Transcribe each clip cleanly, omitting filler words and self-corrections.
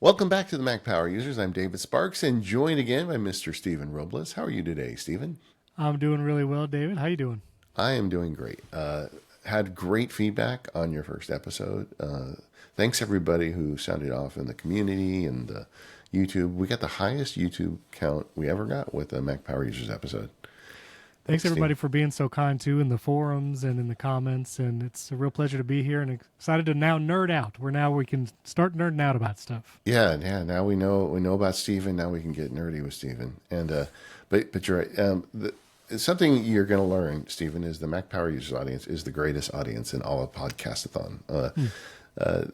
Welcome back to the Mac Power Users. I'm David Sparks and joined again by Mr. Stephen Robles. How are you today, Stephen? I'm doing really well, David. How you doing? I am doing great. Had great feedback on your first episode. Thanks everybody who sounded off in the community and the YouTube. We got the highest YouTube count we ever got with a Mac Power Users episode. Thanks everybody for being so kind too in the forums and in the comments, and it's a real pleasure to be here and excited to now nerd out. We can start nerding out about stuff. Yeah. Now we know about Stephen. Now we can get nerdy with Stephen. And but you're right. Something you're going to learn, Stephen, is the Mac Power Users audience is the greatest audience in all of Podcastathon.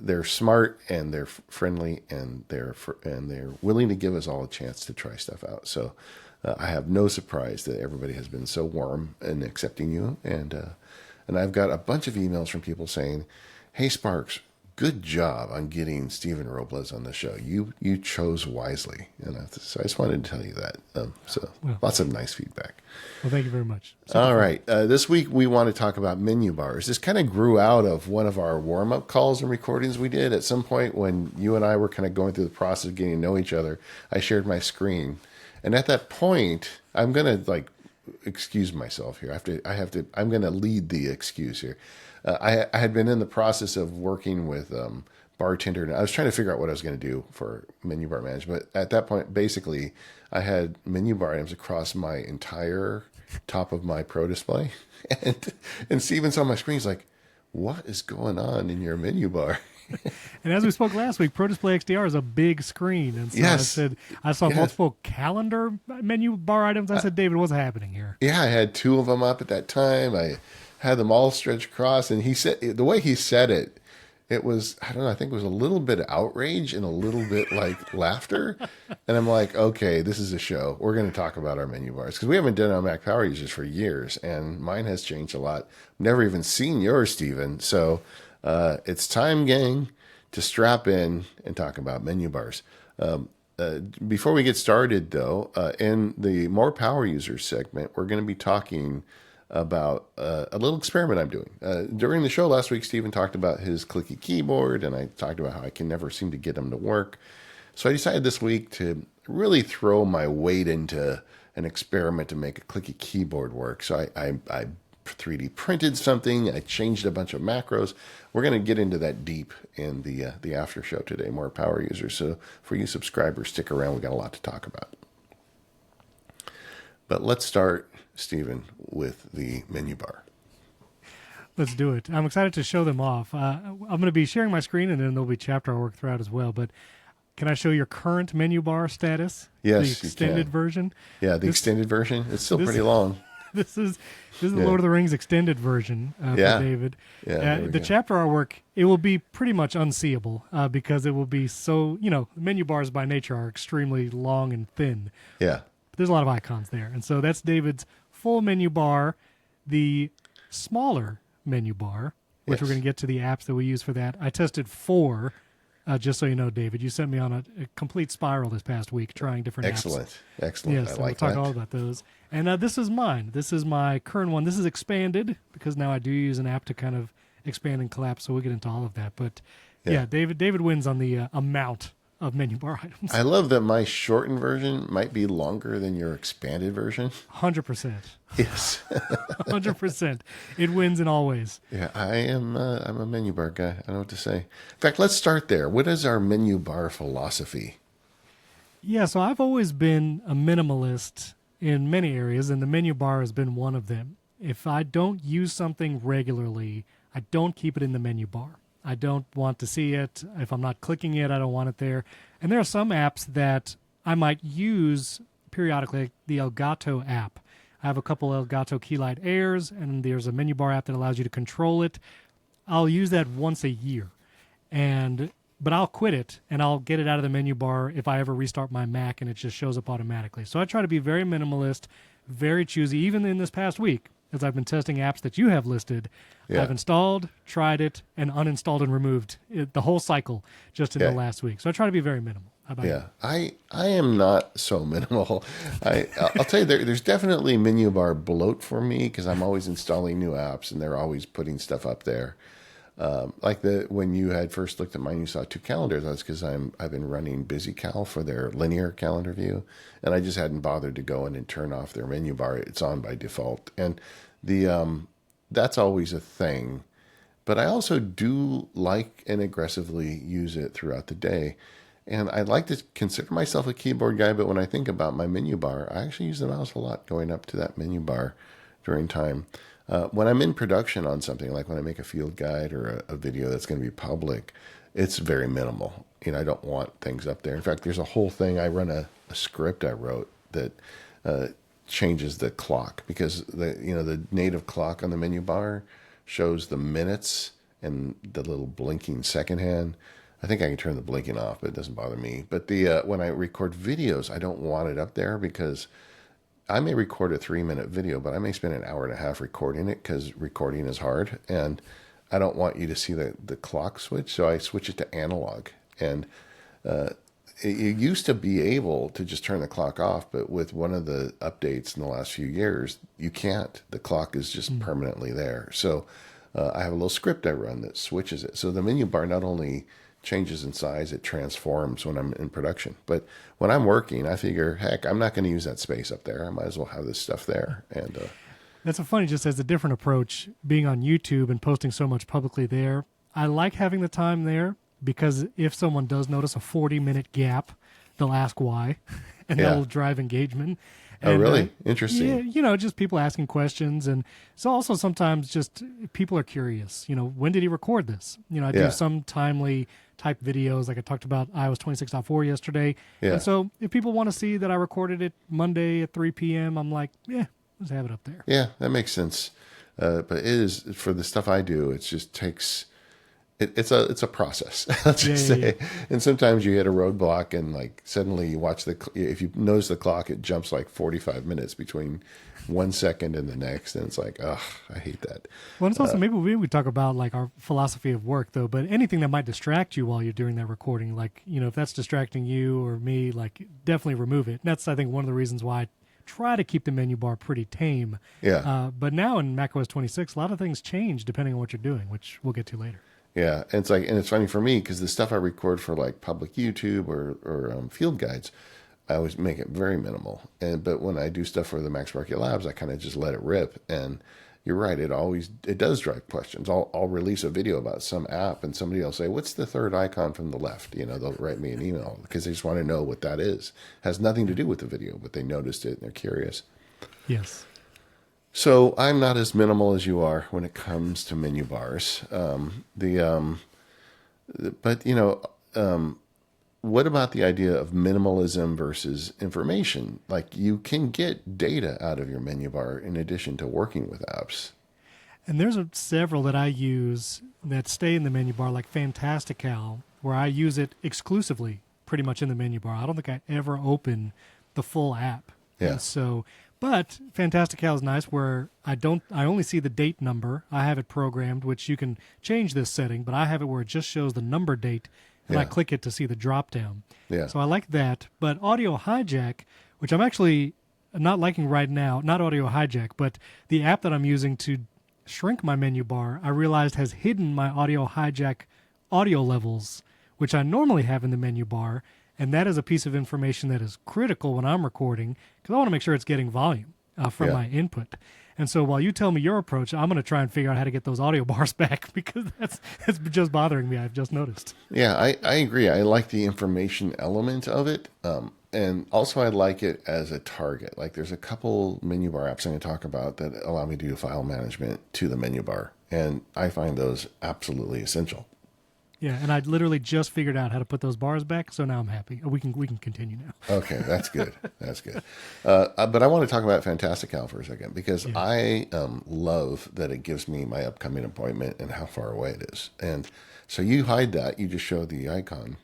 They're smart and they're friendly and they're willing to give us all a chance to try stuff out. So I have no surprise that everybody has been so warm in accepting you. And I've got a bunch of emails from people saying, "Hey Sparks, good job on getting Stephen Robles on the show. You chose wisely." And so I just wanted to tell you that. Lots of nice feedback. Well, thank you very much. All right. This week we want to talk about menu bars. This kind of grew out of one of our warm-up calls and recordings we did. At some point when you and I were kind of going through the process of getting to know each other, I shared my screen. And at that point, I'm going to excuse myself here. I'm going to lead the excuse here. I had been in the process of working with Bartender, and I was trying to figure out what I was going to do for menu bar management. At that point, basically, I had menu bar items across my entire top of my Pro display. And Steven saw my screen. He's like, "What is going on in your menu bar?" And as we spoke last week, Pro Display XDR is a big screen. And so yes. I saw multiple calendar menu bar items. I said, "David, what's happening here?" Yeah, I had two of them up at that time. I had them all stretched across. And he said, the way he said it, it was, I don't know, I think it was a little bit of outrage and a little bit like laughter. And I'm like, okay, this is a show. We're going to talk about our menu bars because we haven't done it on Mac Power Users for years. And mine has changed a lot. Never even seen yours, Stephen. So it's time, gang, to strap in and talk about menu bars. Before we get started, though, in the More Power Users segment, we're going to be talking about a little experiment I'm doing. During the show last week, Stephen talked about his clicky keyboard, and I talked about how I can never seem to get him to work. So I decided this week to really throw my weight into an experiment to make a clicky keyboard work. So I 3D printed something. I changed a bunch of macros. We're going to get into that deep in the after show today, More Power Users. So for you subscribers, stick around. We got a lot to talk about. But let's start, Stephen, with the menu bar. Let's do it. I'm excited to show them off. I'm going to be sharing my screen, and then there'll be chapter I'll work throughout as well. But can I show your current menu bar status? Yes, the extended version. Yeah, extended version. It's still pretty long. This is the Lord of the Rings extended version for David. Yeah, the chapter artwork, it will be pretty much unseeable because it will be so, menu bars by nature are extremely long and thin. Yeah. But there's a lot of icons there. And so that's David's full menu bar, the smaller menu bar, which we're going to get to the apps that we use for that. I tested 4, just so you know, David. You sent me on a complete spiral this past week trying different apps. Excellent. Yes, we'll talk all about those. And this is mine. This is my current one. This is expanded because now I do use an app to kind of expand and collapse, so we'll get into all of that. But yeah David wins on the amount of menu bar items. I love that my shortened version might be longer than your expanded version. 100%. Yes. 100%. It wins in all ways. Yeah, I'm a menu bar guy. I don't know what to say. In fact, let's start there. What is our menu bar philosophy? Yeah, so I've always been a minimalist in many areas, and the menu bar has been one of them. If I don't use something regularly, I don't keep it in the menu bar. I don't want to see it. If I'm not clicking it, I don't want it there. And there are some apps that I might use periodically, like the Elgato app. I have a couple Elgato Keylight Airs, and there's a menu bar app that allows you to control it. I'll use that once a year. But I'll quit it, and I'll get it out of the menu bar if I ever restart my Mac, and it just shows up automatically. So I try to be very minimalist, very choosy, even in this past week, as I've been testing apps that you have listed. Yeah. I've installed, tried it, and uninstalled and removed the whole cycle just in the last week. So I try to be very minimal. How about you? I am not so minimal. I'll tell you, there's definitely menu bar bloat for me because I'm always installing new apps, and they're always putting stuff up there. Like when you had first looked at mine, you saw two calendars. That's because I've been running BusyCal for their linear calendar view, and I just hadn't bothered to go in and turn off their menu bar. It's on by default, and that's always a thing. But I also do like and aggressively use it throughout the day. And I like to consider myself a keyboard guy, but when I think about my menu bar, I actually use the mouse a lot going up to that menu bar during time. When I'm in production on something, like when I make a field guide or a video that's going to be public, it's very minimal. I don't want things up there. In fact, there's a whole thing. I run a script I wrote that changes the clock, because the native clock on the menu bar shows the minutes and the little blinking second hand. I think I can turn the blinking off, but it doesn't bother me. But when I record videos, I don't want it up there, because I may record a 3-minute video, but I may spend an hour and a half recording it, because recording is hard, and I don't want you to see the clock switch, so I switch it to analog. And you used to be able to just turn the clock off, but with one of the updates in the last few years, you can't. The clock is just permanently there. So I have a little script I run that switches it. So the menu bar not only changes in size, it transforms when I'm in production. But when I'm working, I figure, heck, I'm not going to use that space up there. I might as well have this stuff there. And that's funny, just as a different approach, being on YouTube and posting so much publicly there. I like having the time there, because if someone does notice a 40-minute gap, they'll ask why, and that'll drive engagement. And, really? Interesting. Yeah, just people asking questions. And so also sometimes just people are curious, when did he record this? I do some timely type videos, like I talked about iOS 26.4 yesterday. Yeah. And so if people want to see that I recorded it Monday at 3 p.m., I'm like, let's have it up there. Yeah, that makes sense. But it is, for the stuff I do, it just takes... It's a process, let's just say. Yeah. And sometimes you hit a roadblock, and like suddenly you watch if you notice the clock, it jumps like 45 minutes between 1 second and the next, and it's like, ugh, I hate that. Well, it's also, maybe we talk about like our philosophy of work though, but anything that might distract you while you're doing that recording, like, if that's distracting you or me, like definitely remove it. And that's, I think, one of the reasons why I try to keep the menu bar pretty tame. Yeah. But now in macOS 26, a lot of things change depending on what you're doing, which we'll get to later. Yeah, and it's funny for me, because the stuff I record for like public YouTube or field guides, I always make it very minimal. But when I do stuff for the Mac Sparky Labs, I kind of just let it rip. And you're right, it does drive questions. I'll release a video about some app, and somebody will say, "What's the third icon from the left?" They'll write me an email because they just want to know what that is. It has nothing to do with the video, but they noticed it and they're curious. Yes. So I'm not as minimal as you are when it comes to menu bars. What about the idea of minimalism versus information? Like, you can get data out of your menu bar in addition to working with apps. And there's several that I use that stay in the menu bar, like Fantastical, where I use it exclusively pretty much in the menu bar. I don't think I ever open the full app. Yeah. And so... But Fantastical is nice, where I only see the date number. I have it programmed, which you can change this setting, but I have it where it just shows the number date, and I click it to see the drop down. Yeah. So I like that. But Audio Hijack, which I'm actually not liking right now, not Audio Hijack, but the app that I'm using to shrink my menu bar, I realized has hidden my Audio Hijack audio levels, which I normally have in the menu bar. And that is a piece of information that is critical when I'm recording, because I want to make sure it's getting volume from my input. And so while you tell me your approach, I'm going to try and figure out how to get those audio bars back, because that's just bothering me. I've just noticed. Yeah, I agree. I like the information element of it. And also I like it as a target. Like, there's a couple menu bar apps I'm going to talk about that allow me to do file management to the menu bar. And I find those absolutely essential. Yeah, and I literally just figured out how to put those bars back, so now I'm happy. We can continue now. Okay, that's good. That's good. But I want to talk about Fantastical for a second, because I love that it gives me my upcoming appointment and how far away it is. And so you hide that. You just show the icon.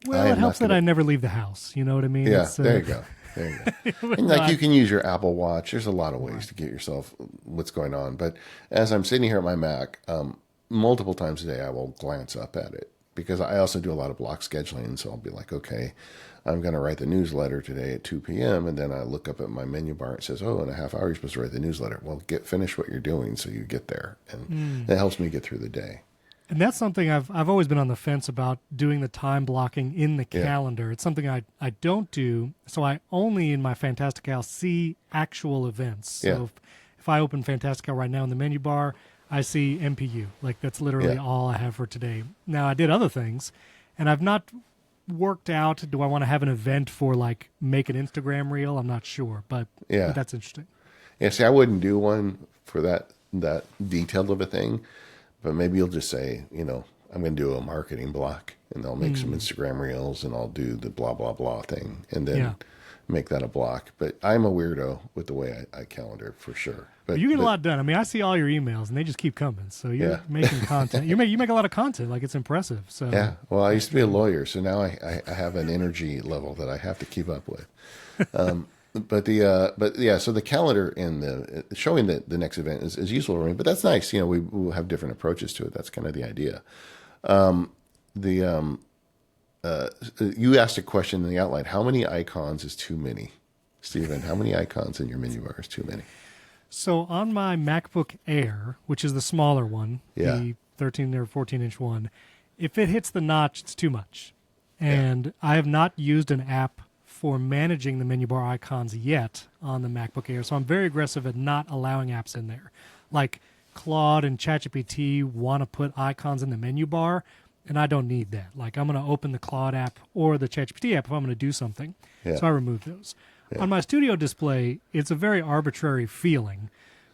Well, it helps that I never leave the house. You know what I mean? Yeah, there you go. There you go. And like, you can use your Apple Watch. There's a lot of ways to get yourself what's going on. But as I'm sitting here at my Mac, multiple times a day, I will glance up at it, because I also do a lot of block scheduling. So I'll be like, okay, I'm going to write the newsletter today at 2 p.m. And then I look up at my menu bar. It says, in a half hour, you're supposed to write the newsletter. Well, finish what you're doing so you get there. And that helps me get through the day. And that's something I've always been on the fence about, doing the time blocking in the calendar. It's something I don't do, so I only in my Fantastical see actual events. So if I open Fantastical right now in the menu bar, I see MPU. Like, that's literally all I have for today. Now, I did other things, and I've not worked out, do I want to have an event for, like, make an Instagram reel? I'm not sure, but that's interesting. Yeah, see, I wouldn't do one for that detailed of a thing. But maybe you'll just say, I'm going to do a marketing block, and I'll make some Instagram reels, and I'll do the blah, blah, blah thing, and then make that a block. But I'm a weirdo with the way I calendar, for sure. But you get a lot done. I mean, I see all your emails, and they just keep coming. So you're making content. You make a lot of content. Like, it's impressive. So yeah. Well, I used to be a lawyer, so now I have an energy level that I have to keep up with. So the calendar and the showing the next event is useful for me, but that's nice. We'll have different approaches to it. That's kind of the idea. You asked a question in the outline. How many icons is too many? Stephen, how many icons in your menu bar is too many? So on my MacBook Air, which is the smaller one, the 13 or 14-inch one, if it hits the notch, it's too much. And I have not used an app for managing the menu bar icons yet on the MacBook Air. So I'm very aggressive at not allowing apps in there. Like Claude and ChatGPT want to put icons in the menu bar, and I don't need that. Like, I'm going to open the Claude app or the ChatGPT app if I'm going to do something. So I remove those. On my studio display, it's a very arbitrary feeling,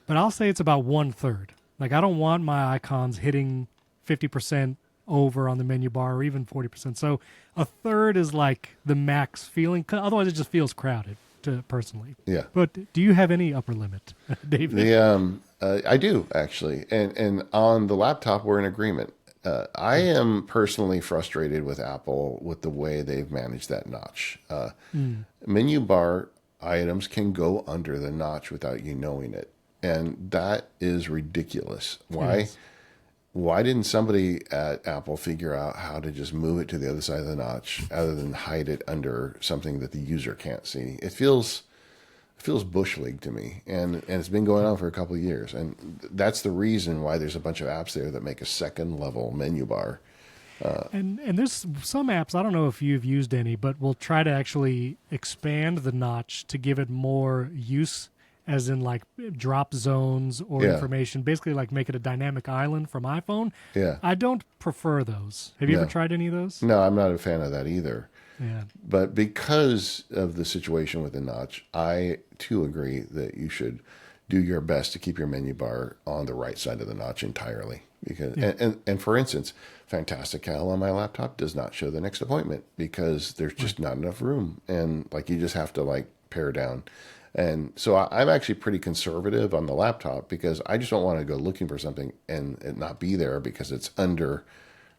but I'll say it's about 1/3. Like, I don't want my icons hitting 50% over on the menu bar, or even 40%. So 1/3 is like the max feeling. Otherwise, it just feels crowded, personally. Yeah. But do you have any upper limit, David? I do, actually. And on the laptop, we're in agreement. I am personally frustrated with Apple with the way they've managed that notch. Menu bar items can go under the notch without you knowing it. And that is ridiculous. Why? Yes. Why didn't somebody at Apple figure out how to just move it to the other side of the notch, other than hide it under something that the user can't see? It feels bush league to me, and it's been going on for a couple of years, and that's the reason why there's a bunch of apps there that make a second level menu bar. And there's some apps, I don't know if you've used any, but will try to actually expand the notch to give it more use, as in like drop zones or information, basically like make it a dynamic island from iPhone. Yeah. I don't prefer those. Have you ever tried any of those? No, I'm not a fan of that either. Yeah. But because of the situation with the notch, I too agree that you should do your best to keep your menu bar on the right side of the notch entirely. Because and for instance, Fantastical on my laptop does not show the next appointment because there's just not enough room, and like you just have to like pare down. And so I'm actually pretty conservative on the laptop because I just don't want to go looking for something and it not be there because it's under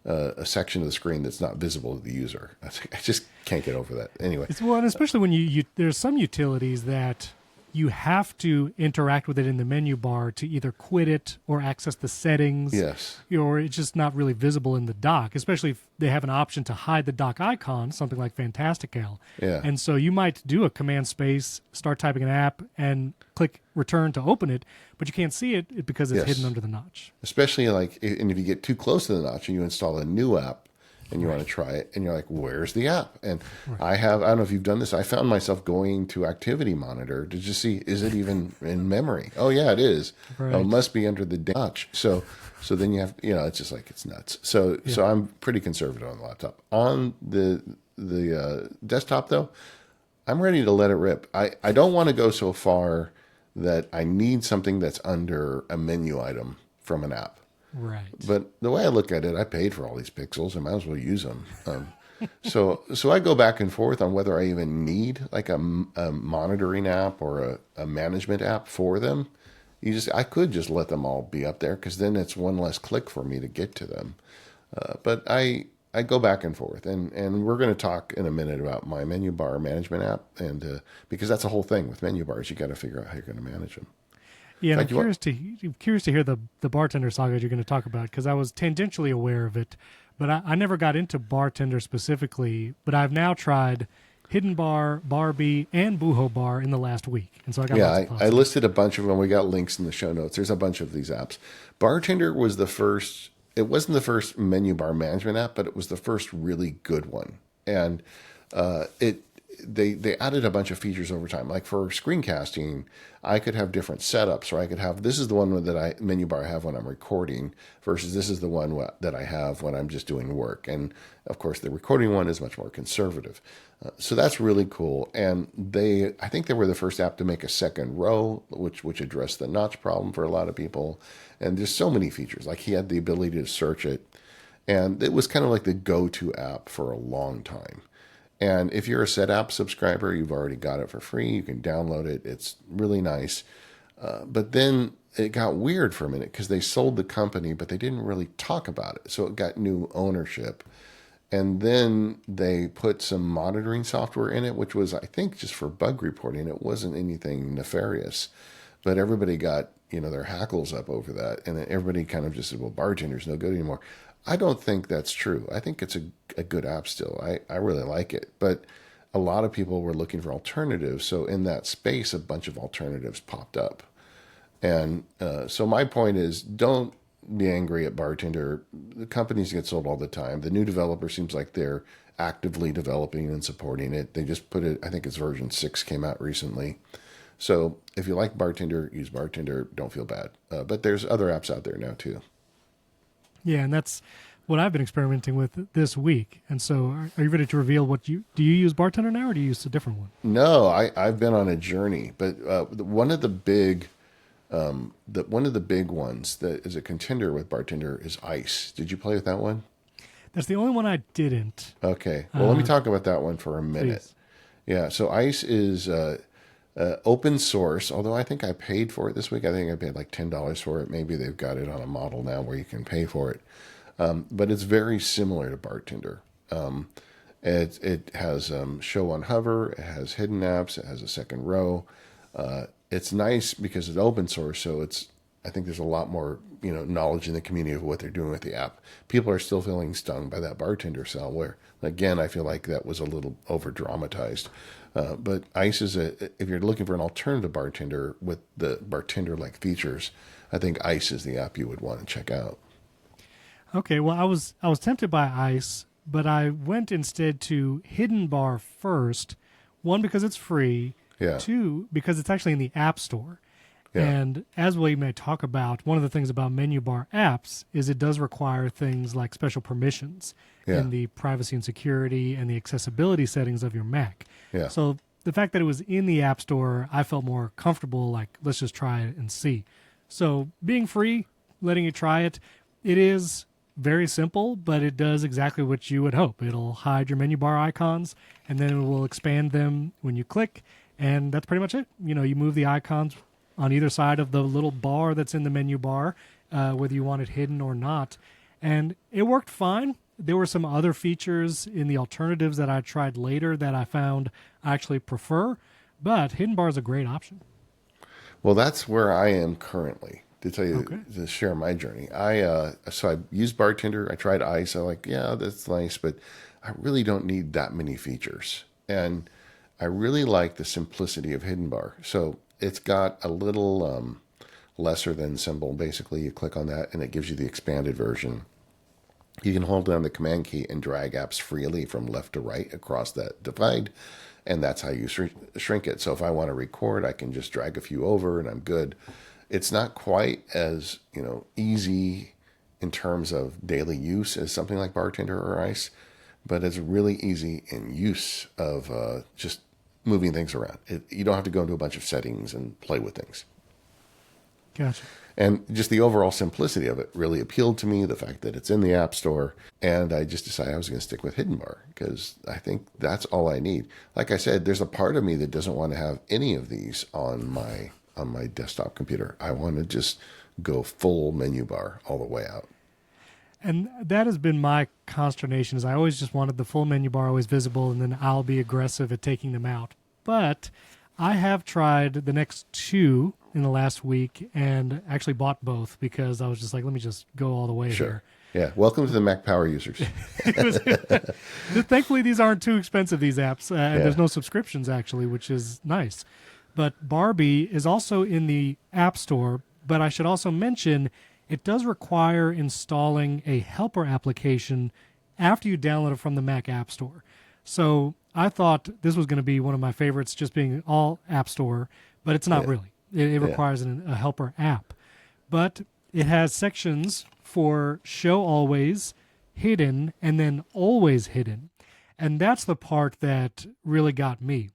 a section of the screen that's not visible to the user. I just can't get over that. Anyway. Well, and especially when there's some utilities that you have to interact with it in the menu bar to either quit it or access the settings. Yes. Or it's just not really visible in the dock, especially if they have an option to hide the dock icon, something like Fantastical. Yeah. And so you might do a command space, start typing an app, and click return to open it, but you can't see it because it's hidden under the notch. Especially like, and if you get too close to the notch and you install a new app, and you want to try it, and you're like, where's the app? And I don't know if you've done this, I found myself going to Activity Monitor to just see, is it even in memory? Oh, yeah, it is. Right. Oh, it must be under the notch. So then you have, it's just like, it's nuts. So I'm pretty conservative on the laptop. On the desktop, though, I'm ready to let it rip. I don't want to go so far that I need something that's under a menu item from an app. Right. But the way I look at it, I paid for all these pixels. I might as well use them. So I go back and forth on whether I even need like a monitoring app or a management app for them. I could just let them all be up there because then it's one less click for me to get to them. But I go back and forth, and we're going to talk in a minute about my menu bar management app, and because that's the whole thing with menu bars, you got to figure out how you're going to manage them. Yeah, I'm curious to hear the bartender saga you're going to talk about, because I was tangentially aware of it, but I never got into bartender specifically. But I've now tried Hidden Bar, Barbee, and BuhoBar in the last week, and so I got lots of thoughts. I listed a bunch of them. We got links in the show notes. There's a bunch of these apps. Bartender was the first it wasn't the first menu bar management app, but it was the first really good one. And it they added a bunch of features over time. Like for screencasting, I could have different setups, or I could have, this is the one that menu bar I have when I'm recording versus this is the one that I have when I'm just doing work. And of course, the recording one is much more conservative. So that's really cool. And I think they were the first app to make a second row, which addressed the notch problem for a lot of people. And there's so many features. Like he had the ability to search it. And it was kind of like the go-to app for a long time. And if you're a Setapp subscriber, you've already got it for free. You can download it. It's really nice. But then it got weird for a minute because they sold the company, but they didn't really talk about it. So it got new ownership. And then they put some monitoring software in it, which was, I think, just for bug reporting. It wasn't anything nefarious. But everybody got, their hackles up over that. And then everybody kind of just said, well, Bartender's no good anymore. I don't think that's true. I think it's a good app still. I really like it. But a lot of people were looking for alternatives. So in that space, a bunch of alternatives popped up. And so my point is, don't be angry at Bartender. The companies get sold all the time. The new developer seems like they're actively developing and supporting it. They just put it, I think it's version 6 came out recently. So if you like Bartender, use Bartender. Don't feel bad. But there's other apps out there now too. Yeah, and that's what I've been experimenting with this week. And so are you ready to reveal do you use Bartender now, or do you use a different one? No, I've been on a journey, but one of the big ones that is a contender with Bartender is Ice. Did you play with that one? That's the only one I didn't. Okay. Well, let me talk about that one for a minute. Please. Yeah. So Ice is open source, although I think I paid for it this week. I think I paid like $10 for it. Maybe they've got it on a model now where you can pay for it. But it's very similar to Bartender. It has show on hover. It has hidden apps. It has a second row. It's nice because it's open source. So I think there's a lot more, knowledge in the community of what they're doing with the app. People are still feeling stung by that Bartender sell where, again, I feel like that was a little over dramatized. But Ice if you're looking for an alternative Bartender with the Bartender-like features, I think Ice is the app you would want to check out. Okay, well, I was tempted by Ice, but I went instead to Hidden Bar first. One, because it's free. Yeah. Two, because it's actually in the App Store. Yeah. And as we may talk about, one of the things about menu bar apps is it does require things like special permissions in the privacy and security and the accessibility settings of your Mac. Yeah. So the fact that it was in the App Store, I felt more comfortable, like, let's just try it and see. So being free, letting you try it, it is very simple, but it does exactly what you would hope. It'll hide your menu bar icons, and then it will expand them when you click, and that's pretty much it. You move the icons on either side of the little bar that's in the menu bar, whether you want it hidden or not. And it worked fine. There were some other features in the alternatives that I tried later that I found I actually prefer, but Hidden Bar is a great option. Well, that's where I am currently, to tell you, to share my journey. So I used Bartender. I tried Ice. I'm like, yeah, that's nice, but I really don't need that many features. And I really like the simplicity of Hidden Bar. So it's got a little lesser than symbol. Basically, you click on that and it gives you the expanded version. You can hold down the command key and drag apps freely from left to right across that divide, and that's how you shrink it. So if I want to record, I can just drag a few over and I'm good. It's not quite as easy in terms of daily use as something like Bartender or Ice, but it's really easy in use of just moving things around. You don't have to go into a bunch of settings and play with things. Gotcha. And just the overall simplicity of it really appealed to me, the fact that it's in the App Store. And I just decided I was going to stick with Hidden Bar because I think that's all I need. Like I said, there's a part of me that doesn't want to have any of these on my desktop computer. I want to just go full menu bar all the way out. And that has been my consternation, is I always just wanted the full menu bar always visible, and then I'll be aggressive at taking them out. But I have tried the next two in the last week and actually bought both because I was just like, let me just go all the way here. Yeah. Welcome to the Mac Power users. Thankfully, these aren't too expensive, these apps. And there's no subscriptions, actually, which is nice. But Barbee is also in the App Store. But I should also mention it does require installing a helper application after you download it from the Mac App Store. So I thought this was going to be one of my favorites, just being all App Store, but it's not really. It requires a helper app. But it has sections for show always, hidden, and then always hidden. And that's the part that really got me.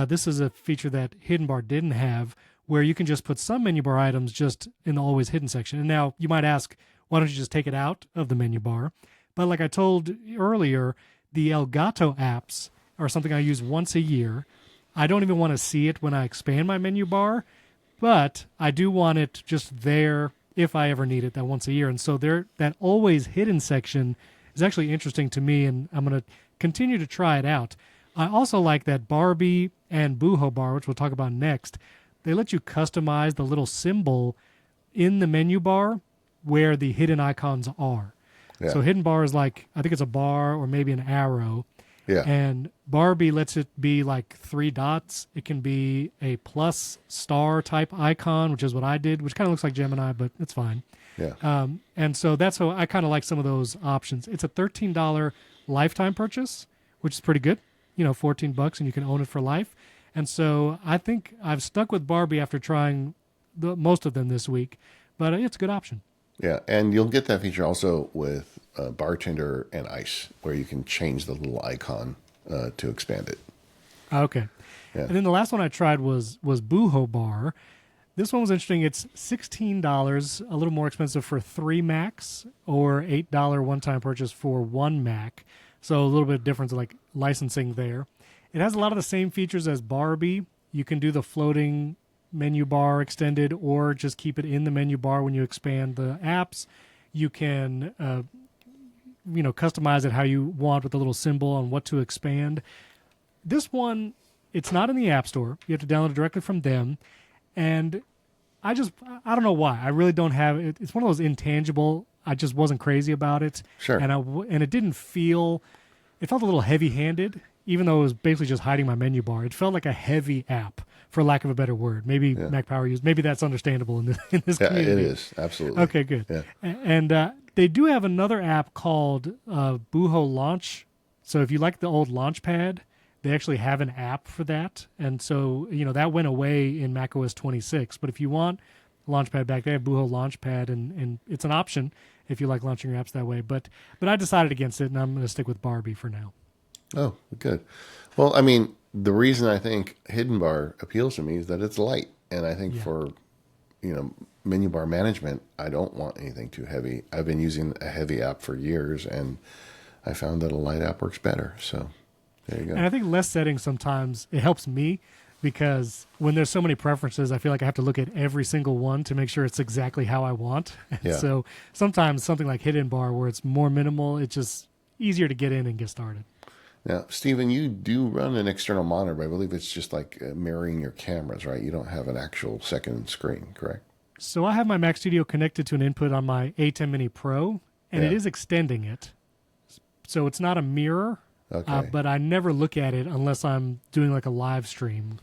This is a feature that Hidden Bar didn't have, where you can just put some menu bar items just in the always hidden section. And now you might ask, why don't you just take it out of the menu bar? But like I told earlier, the Elgato apps are something I use once a year. I don't even want to see it when I expand my menu bar, but I do want it just there if I ever need it, that once a year. And so that always hidden section is actually interesting to me, and I'm going to continue to try it out. I also like that Barbee and BuhoBar, which we'll talk about next, they let you customize the little symbol in the menu bar where the hidden icons are. Yeah. So hidden bar is like, I think it's a bar or maybe an arrow. Yeah. And Barbee lets it be like 3 dots. It can be a plus star type icon, which is what I did, which kind of looks like Gemini, but it's fine. Yeah. And so that's how I kind of like some of those options. It's a $13 lifetime purchase, which is pretty good. $14 and you can own it for life. And so I think I've stuck with Barbee after trying most of them this week, but it's a good option. Yeah, and you'll get that feature also with Bartender and Ice, where you can change the little icon to expand it. Okay. Yeah. And then the last one I tried was BuhoBar. This one was interesting. It's $16, a little more expensive for 3 Macs, or $8 one-time purchase for 1 Mac. So a little bit of difference like licensing there. It has a lot of the same features as Barbee. You can do the floating menu bar extended, or just keep it in the menu bar when you expand the apps. You can customize it how you want with the little symbol on what to expand. This one, it's not in the App Store. You have to download it directly from them. And I don't know why. I really don't have it. It's one of those intangible. I just wasn't crazy about it. Sure. And it didn't feel, it felt a little heavy-handed, even though it was basically just hiding my menu bar. It felt like a heavy app, for lack of a better word. Maybe Mac Power use. Maybe that's understandable in this community. Yeah, it is. Absolutely. Okay, good. Yeah. And they do have another app called Buho Launch. So if you like the old Launchpad, they actually have an app for that. And so, that went away in macOS 26. But if you want Launchpad back, they have Buho Launchpad, and it's an option if you like launching your apps that way. But I decided against it, and I'm going to stick with Barbee for now. Oh, good. Well, I mean, the reason I think Hidden Bar appeals to me is that it's light. And I think for, menu bar management, I don't want anything too heavy. I've been using a heavy app for years, and I found that a light app works better. So there you go. And I think less settings sometimes, it helps me, because when there's so many preferences, I feel like I have to look at every single one to make sure it's exactly how I want. Yeah. So sometimes something like Hidden Bar, where it's more minimal, it's just easier to get in and get started. Now, Stephen, you do run an external monitor, but I believe it's just like mirroring your cameras, right? You don't have an actual second screen, correct? So I have my Mac Studio connected to an input on my A10 Mini Pro, and it is extending it. So it's not a mirror, but I never look at it unless I'm doing like a live stream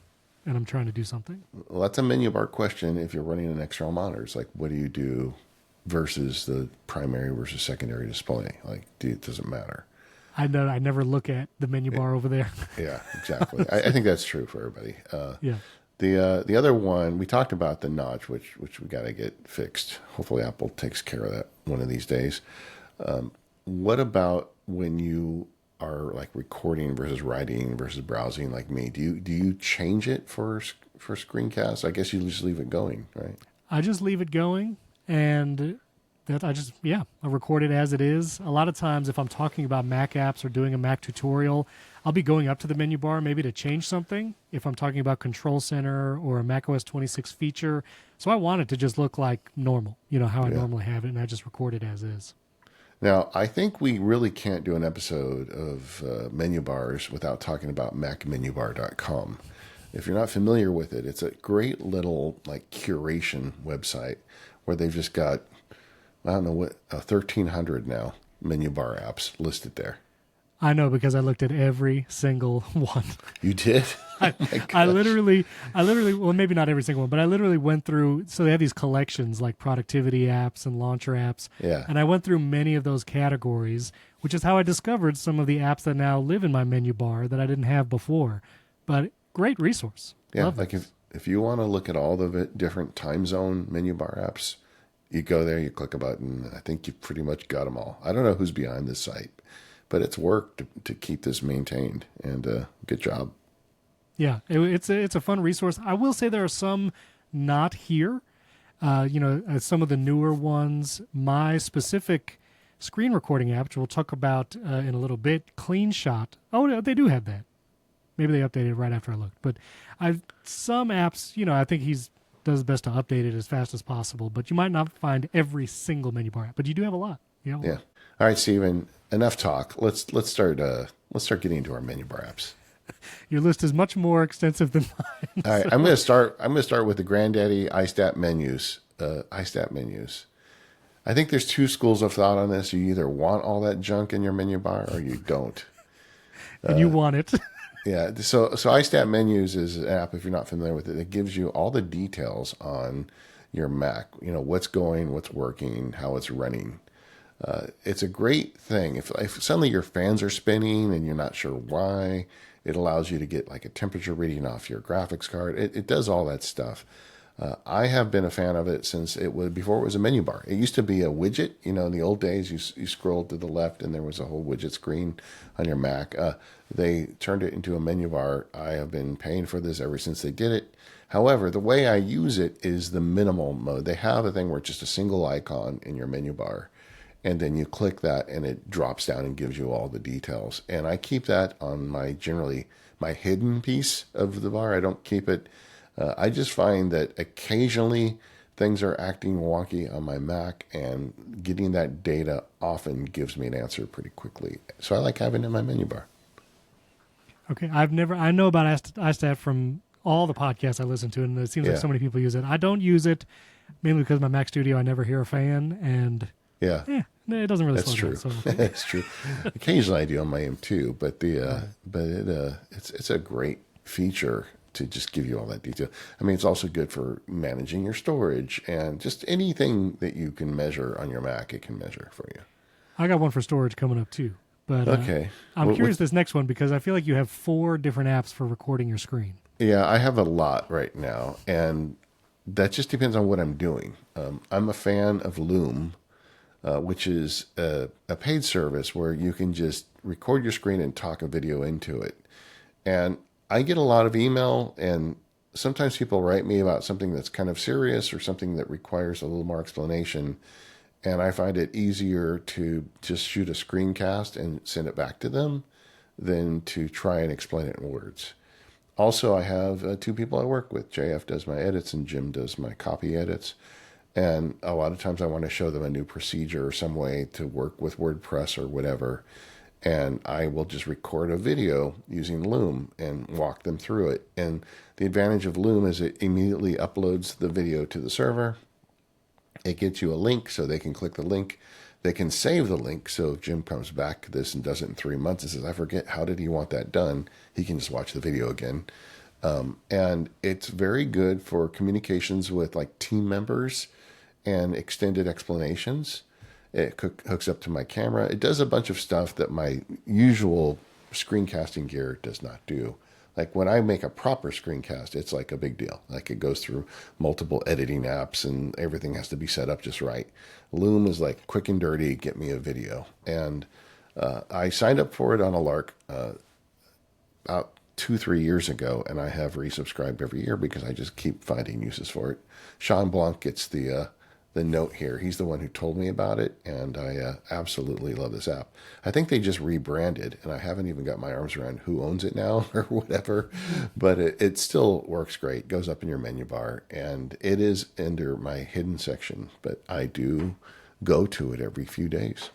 and I'm trying to do something. Well, that's a menu bar question if you're running an external monitor. It's like, what do you do versus the primary versus secondary display? Like, does it matter? I know I never look at the menu bar over there. Yeah, exactly. I think that's true for everybody. Yeah. The other one, we talked about the notch, which we got to get fixed. Hopefully Apple takes care of that one of these days. What about when you are like recording versus writing versus browsing like me? Do you change it for screencasts? I guess you just leave it going, right? I just leave it going, and that I record it as it is. A lot of times if I'm talking about Mac apps or doing a Mac tutorial, I'll be going up to the menu bar maybe to change something if I'm talking about Control Center or a macOS 26 feature. So I want it to just look like normal, how I normally have it, and I just record it as is. Now, I think we really can't do an episode of menu bars without talking about macmenubar.com. If you're not familiar with it, it's a great little like curation website where they've just got, I don't know what, 1,300 now menu bar apps listed there. I know because I looked at every single one. You did? I, Oh my I gosh. literally, well, maybe not every single one, but I literally went through. So they have these collections like productivity apps and launcher apps, Yeah. and I went through many of those categories, which is how I discovered some of the apps that now live in my menu bar that I didn't have before. But great resource. Yeah, Love like it. if you want to look at all the different time zone menu bar apps, you go there, you click a button, and I think you've pretty much got them all. I don't know who's behind this site, but it's work to keep this maintained, and good job. Yeah, it's a fun resource. I will say there are some not here. Some of the newer ones. My specific screen recording app, which we'll talk about in a little bit, CleanShot. Oh, they do have that. Maybe they updated it right after I looked. But some apps, I think he's does best to update it as fast as possible. But you might not find every single menu bar app, but you do have a lot. Yeah. All right, Steven, enough talk. Let's start getting into our menu bar apps. Your list is much more extensive than mine. All right, I'm going to start with the granddaddy iStat menus. iStat menus. I think there's two schools of thought on this. You either want all that junk in your menu bar or you don't. And you want it. Yeah, so iStat menus is an app, if you're not familiar with it, it gives you all the details on your Mac. What's going, what's working, how it's running. It's a great thing. If suddenly your fans are spinning and you're not sure why, it allows you to get like a temperature reading off your graphics card. It does all that stuff. I have been a fan of it since before it was a menu bar. It used to be a widget. In the old days, you scrolled to the left and there was a whole widget screen on your Mac. They turned it into a menu bar. I have been paying for this ever since they did it. However, the way I use it is the minimal mode. They have a thing where it's just a single icon in your menu bar, and then you click that and it drops down and gives you all the details. And I keep that on my hidden piece of the bar. I don't keep it. I just find that occasionally things are acting wonky on my Mac, and getting that data often gives me an answer pretty quickly. So I like having it in my menu bar. Okay, I know about iStat from all the podcasts I listen to, and it seems like so many people use it. I don't use it mainly because my Mac Studio, I never hear a fan, and it doesn't really That's slow true. down. So. That's true. Occasionally I do on my M2, but it's a great feature to just give you all that detail. I mean, it's also good for managing your storage and just anything that you can measure on your Mac, it can measure for you. I got one for storage coming up too. But okay. I'm curious this next one because I feel like you have 4 different apps for recording your screen. Yeah, I have a lot right now, and that just depends on what I'm doing. I'm a fan of Loom, which is a paid service where you can just record your screen and talk a video into it. And I get a lot of email, and sometimes people write me about something that's kind of serious or something that requires a little more explanation. And I find it easier to just shoot a screencast and send it back to them than to try and explain it in words. Also, I have 2 people I work with. JF does my edits and Jim does my copy edits. And a lot of times I want to show them a new procedure or some way to work with WordPress or whatever. And I will just record a video using Loom and walk them through it. And the advantage of Loom is it immediately uploads the video to the server. It gets you a link so they can click the link. They can save the link. So if Jim comes back to this and does it in 3 months and says, I forget, how did he want that done? He can just watch the video again. And it's very good for communications with like team members and extended explanations. It hooks up to my camera. It does a bunch of stuff that my usual screencasting gear does not do. Like when I make a proper screencast, it's like a big deal. Like it goes through multiple editing apps and everything has to be set up just right. Loom is like quick and dirty, get me a video. And I signed up for it on a lark about 2-3 years ago, and I have resubscribed every year because I just keep finding uses for it. Sean Blanc gets the note here. He's the one who told me about it, and I absolutely love this app. I think they just rebranded, and I haven't even got my arms around who owns it now or whatever, but it still works great. It goes up in your menu bar, and it is under my hidden section, but I do go to it every few days.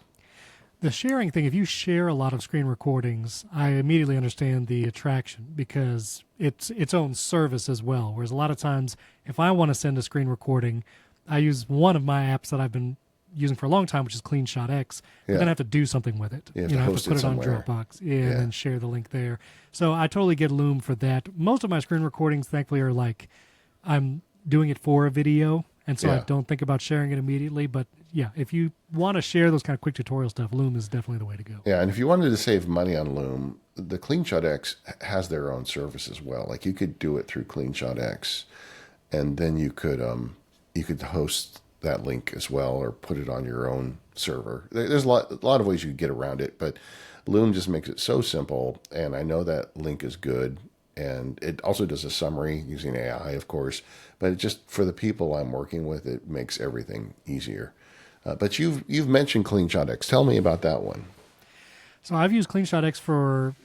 The sharing thing, if you share a lot of screen recordings, I immediately understand the attraction because it's its own service as well. Whereas a lot of times, if I want to send a screen recording, I use one of my apps that I've been using for a long time, which is CleanShot X. Yeah. Then I have to do something with it. You have I have host to put it on somewhere. Dropbox and then share the link there. So I totally get Loom for that. Most of my screen recordings, thankfully, are like I'm doing it for a video, and so I don't think about sharing it immediately. But yeah, if you want to share those kind of quick tutorial stuff, Loom is definitely the way to go. Yeah, and if you wanted to save money on Loom, the CleanShot X has their own service as well. Like you could do it through CleanShot X, and then you could host that link as well, or put it on your own server. There's a lot of ways you could get around it, but Loom just makes it so simple. And I know that link is good, and it also does a summary using AI, of course. But it just for the people I'm working with, it makes everything easier. But you've mentioned CleanShot X. Tell me about that one. So I've used CleanShot X for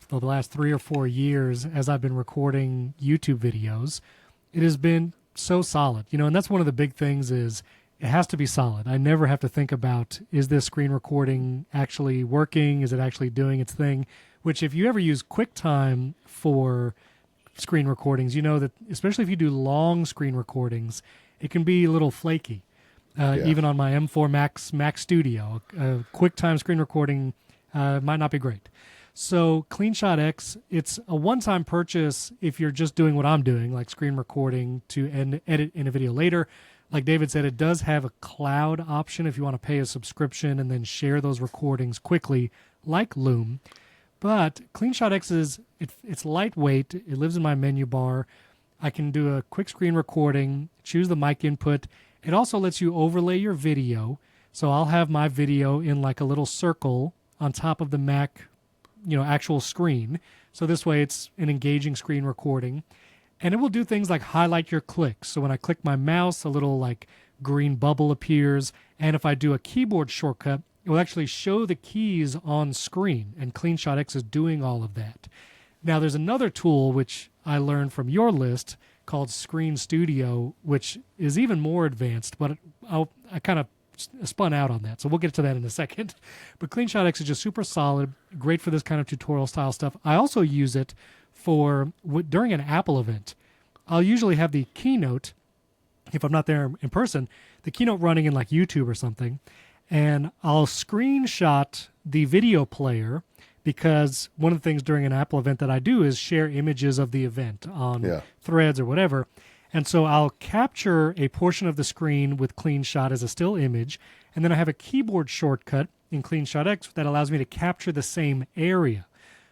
the last 3 or 4 years as I've been recording YouTube videos. It has been so solid, and that's one of the big things is it has to be solid. I never have to think about, is this screen recording actually working? Is it actually doing its thing? Which if you ever use QuickTime for screen recordings, you know that especially if you do long screen recordings, it can be a little flaky. Even on my M4 Mac Studio, QuickTime screen recording might not be great. So CleanShot X, it's a one-time purchase if you're just doing what I'm doing, like screen recording to edit in a video later. Like David said, it does have a cloud option if you want to pay a subscription and then share those recordings quickly, like Loom. But CleanShot X it's lightweight. It lives in my menu bar. I can do a quick screen recording, choose the mic input. It also lets you overlay your video. So I'll have my video in like a little circle on top of the Mac, actual screen. So this way it's an engaging screen recording. And it will do things like highlight your clicks. So when I click my mouse, a little like green bubble appears. And if I do a keyboard shortcut, it will actually show the keys on screen. And CleanShot X is doing all of that. Now there's another tool which I learned from your list called Screen Studio, which is even more advanced, but I kind of spun out on that. So we'll get to that in a second. But CleanShot X is just super solid, great for this kind of tutorial style stuff. I also use it for during an Apple event. I'll usually have the keynote, if I'm not there in person, the keynote running in like YouTube or something, and I'll screenshot the video player because one of the things during an Apple event that I do is share images of the event on Threads or whatever. And so I'll capture a portion of the screen with CleanShot as a still image, and then I have a keyboard shortcut in CleanShot X that allows me to capture the same area.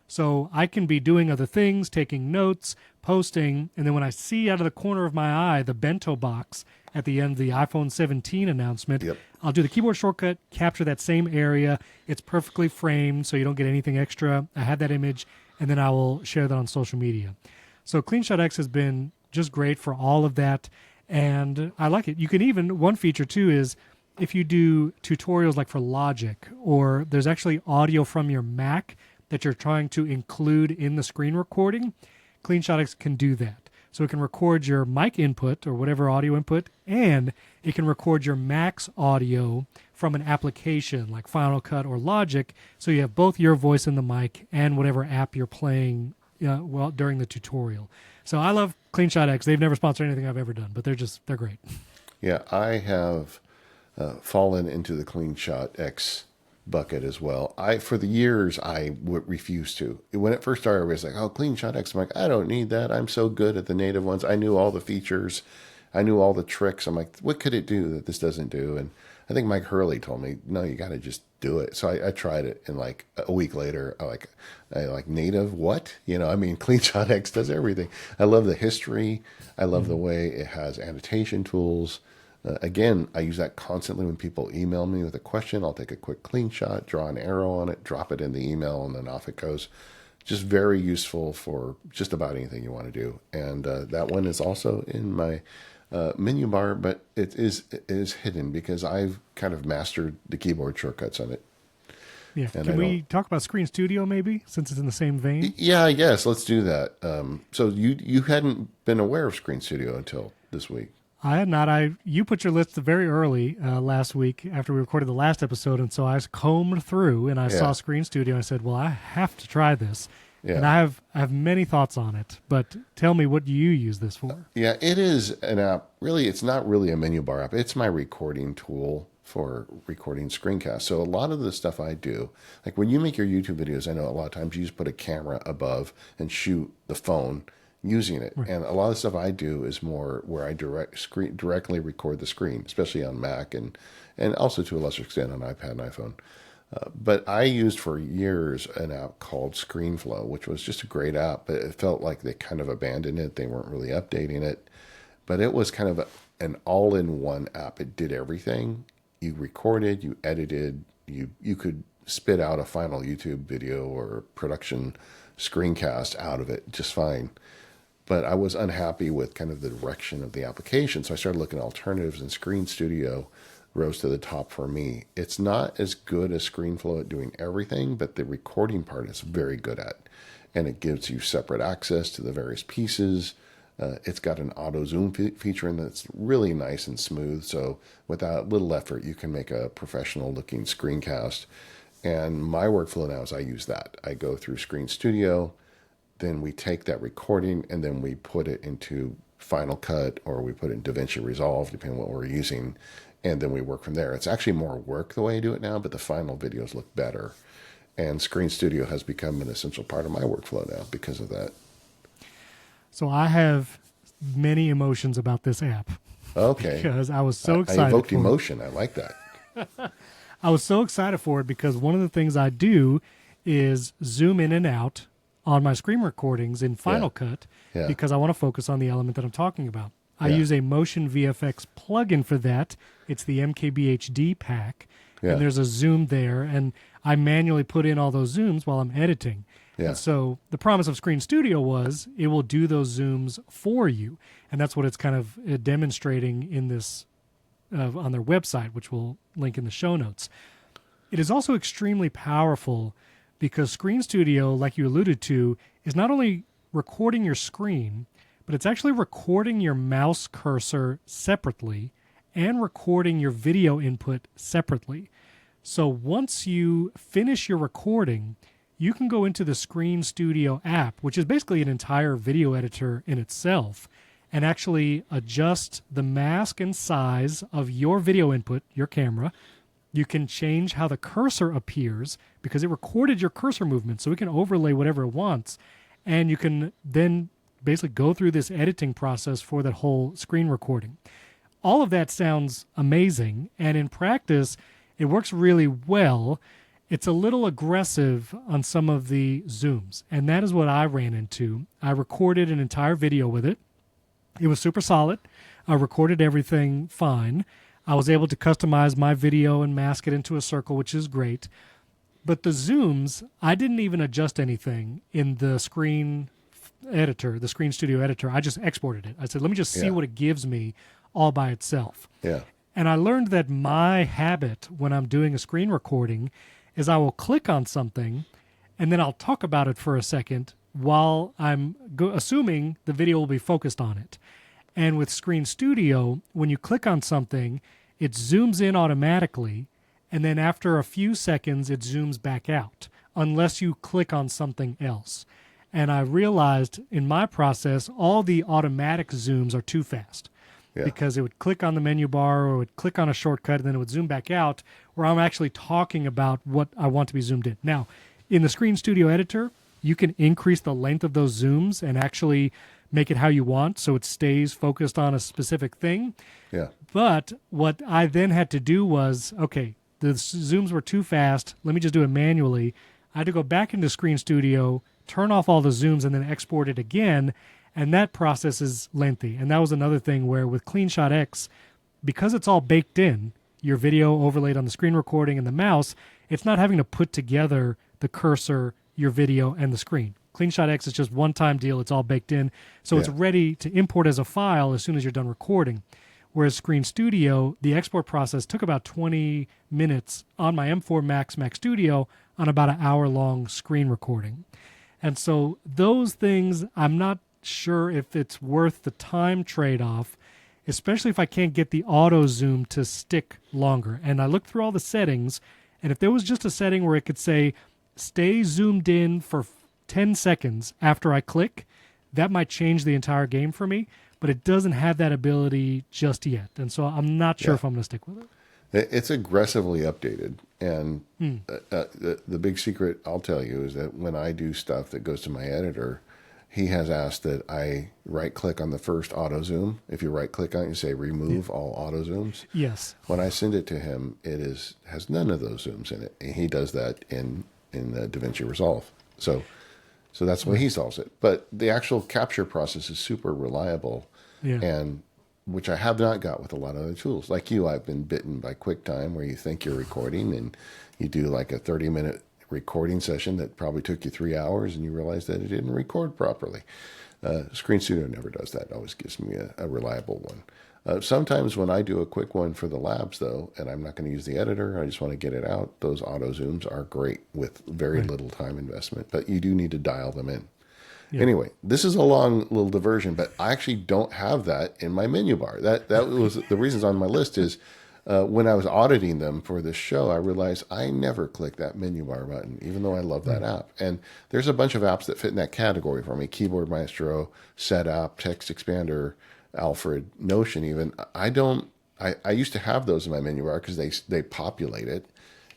So I can be doing other things, taking notes, posting, and then when I see out of the corner of my eye the bento box at the end of the iPhone 17 announcement, I'll do the keyboard shortcut, capture that same area. It's perfectly framed, so you don't get anything extra. I have that image, and then I will share that on social media. So CleanShot X has been just great for all of that, and I like it. You can even, one feature too is if you do tutorials like for Logic, or there's actually audio from your Mac that you're trying to include in the screen recording, CleanShot X can do that. So it can record your mic input or whatever audio input, and it can record your Mac's audio from an application like Final Cut or Logic, so you have both your voice in the mic and whatever app you're playing during the tutorial. So I love CleanShot X. They've never sponsored anything I've ever done, but they're great. Yeah, I have fallen into the CleanShot X bucket as well. For the years, I would refuse to. When it first started, I was like, oh, CleanShot X. I'm like, I don't need that. I'm so good at the native ones. I knew all the features. I knew all the tricks. I'm like, what could it do that this doesn't do? And I think Mike Hurley told me, no, you got to just do it. So I tried it, and like a week later, I like native what? CleanShot X does everything. I love the history. I love the way it has annotation tools. Again, I use that constantly when people email me with a question. I'll take a quick clean shot, draw an arrow on it, drop it in the email, and then off it goes. Just very useful for just about anything you want to do. And that one is also in my menu bar, but it is hidden because I've kind of mastered the keyboard shortcuts on it. Yeah. And can we talk about Screen Studio maybe, since it's in the same vein? Yeah, I guess. Let's do that. So you hadn't been aware of Screen Studio until this week. I had not. You put your list very early last week after we recorded the last episode, and so I combed through and I saw Screen Studio and I said, well, I have to try this. Yeah. And I have many thoughts on it, but tell me, what do you use this for? Yeah, it is an app. Really, it's not really a menu bar app. It's my recording tool for recording screencasts. So a lot of the stuff I do, like when you make your YouTube videos, I know a lot of times you just put a camera above and shoot the phone using it. Right. And a lot of the stuff I do is more where I directly record the screen, especially on Mac and also to a lesser extent on iPad and iPhone. But I used for years an app called ScreenFlow, which was just a great app, but it felt like they kind of abandoned it. They weren't really updating it. But it was kind of an all-in-one app. It did everything. You recorded, you edited, you could spit out a final YouTube video or production screencast out of it just fine. But I was unhappy with kind of the direction of the application, so I started looking at alternatives, and Screen Studio rose to the top for me. It's not as good as ScreenFlow at doing everything, but the recording part is very good at, and it gives you separate access to the various pieces. It's got an auto zoom feature in that's really nice and smooth, so without little effort you can make a professional looking screencast. And my workflow now is I use that. I go through Screen Studio, then we take that recording and then we put it into Final Cut, or we put it in DaVinci Resolve, depending on what we're using, and then we work from there. It's actually more work the way I do it now, but the final videos look better. And Screen Studio has become an essential part of my workflow now because of that. So I have many emotions about this app. Okay. Because I was so excited. I evoked emotion. I like that. I was so excited for it because one of the things I do is zoom in and out on my screen recordings in Final Cut because I want to focus on the element that I'm talking about. I use a Motion VFX plugin for that. It's the MKBHD pack, and there's a zoom there, and I manually put in all those zooms while I'm editing. Yeah. And so the promise of Screen Studio was it will do those zooms for you, and that's what it's kind of demonstrating in this on their website, which we'll link in the show notes. It is also extremely powerful because Screen Studio, like you alluded to, is not only recording your screen, but it's actually recording your mouse cursor separately and recording your video input separately. So once you finish your recording, you can go into the Screen Studio app, which is basically an entire video editor in itself, and actually adjust the mask and size of your video input, your camera. You can change how the cursor appears because it recorded your cursor movement, so it can overlay whatever it wants. And you can then basically go through this editing process for that whole screen recording. All of that sounds amazing, and in practice, it works really well. It's a little aggressive on some of the zooms, and that is what I ran into. I recorded an entire video with it. It was super solid. I recorded everything fine. I was able to customize my video and mask it into a circle, which is great. But the zooms, I didn't even adjust anything in the screen editor, the Screen Studio editor. I just exported it. I said, let me just see what it gives me all by itself. Yeah. And I learned that my habit when I'm doing a screen recording is I will click on something and then I'll talk about it for a second while I'm assuming the video will be focused on it. And with Screen Studio, when you click on something, it zooms in automatically, and then after a few seconds, it zooms back out, unless you click on something else. And I realized in my process, all the automatic zooms are too fast. Because it would click on the menu bar or it would click on a shortcut and then it would zoom back out, where I'm actually talking about what I want to be zoomed in. Now, in the Screen Studio editor, you can increase the length of those zooms and actually make it how you want so it stays focused on a specific thing. Yeah. But what I then had to do was, okay, the zooms were too fast. Let me just do it manually. I had to go back into Screen Studio, turn off all the zooms, and then export it again. And that process is lengthy. And that was another thing where with CleanShot X, because it's all baked in, your video overlaid on the screen recording and the mouse, it's not having to put together the cursor, your video, and the screen. CleanShot X is just one-time deal. It's all baked in. So it's ready to import as a file as soon as you're done recording. Whereas Screen Studio, the export process took about 20 minutes on my M4 Max Mac Studio on about an hour-long screen recording. And so those things, I'm not sure if it's worth the time trade-off, especially if I can't get the auto zoom to stick longer. And I looked through all the settings, and if there was just a setting where it could say, stay zoomed in for 10 seconds after I click, that might change the entire game for me, but it doesn't have that ability just yet. And so I'm not sure if I'm going to stick with it. It's aggressively updated. And the big secret I'll tell you is that when I do stuff that goes to my editor, he has asked that I right-click on the first auto zoom. If you right-click on it, you say remove all auto zooms. Yes. When I send it to him, has none of those zooms in it. And he does that in DaVinci Resolve. So that's the way he solves it. But the actual capture process is super reliable, and which I have not got with a lot of other tools. Like you, I've been bitten by QuickTime, where you think you're recording and you do like a 30-minute recording session that probably took you 3 hours, and you realize that it didn't record properly. Screen Studio never does that. It always gives me a reliable one. Sometimes when I do a quick one for the labs, though, and I'm not going to use the editor, I just want to get it out, those auto zooms are great with very little time investment, but you do need to dial them in. Yeah. Anyway, this is a long little diversion, but I actually don't have that in my menu bar. That was the reasons on my list is when I was auditing them for this show, I realized I never click that menu bar button, even though I love that app. And there's a bunch of apps that fit in that category for me: Keyboard Maestro, Setapp, Text Expander, Alfred, Notion. Even I used to have those in my menu bar because they populate it,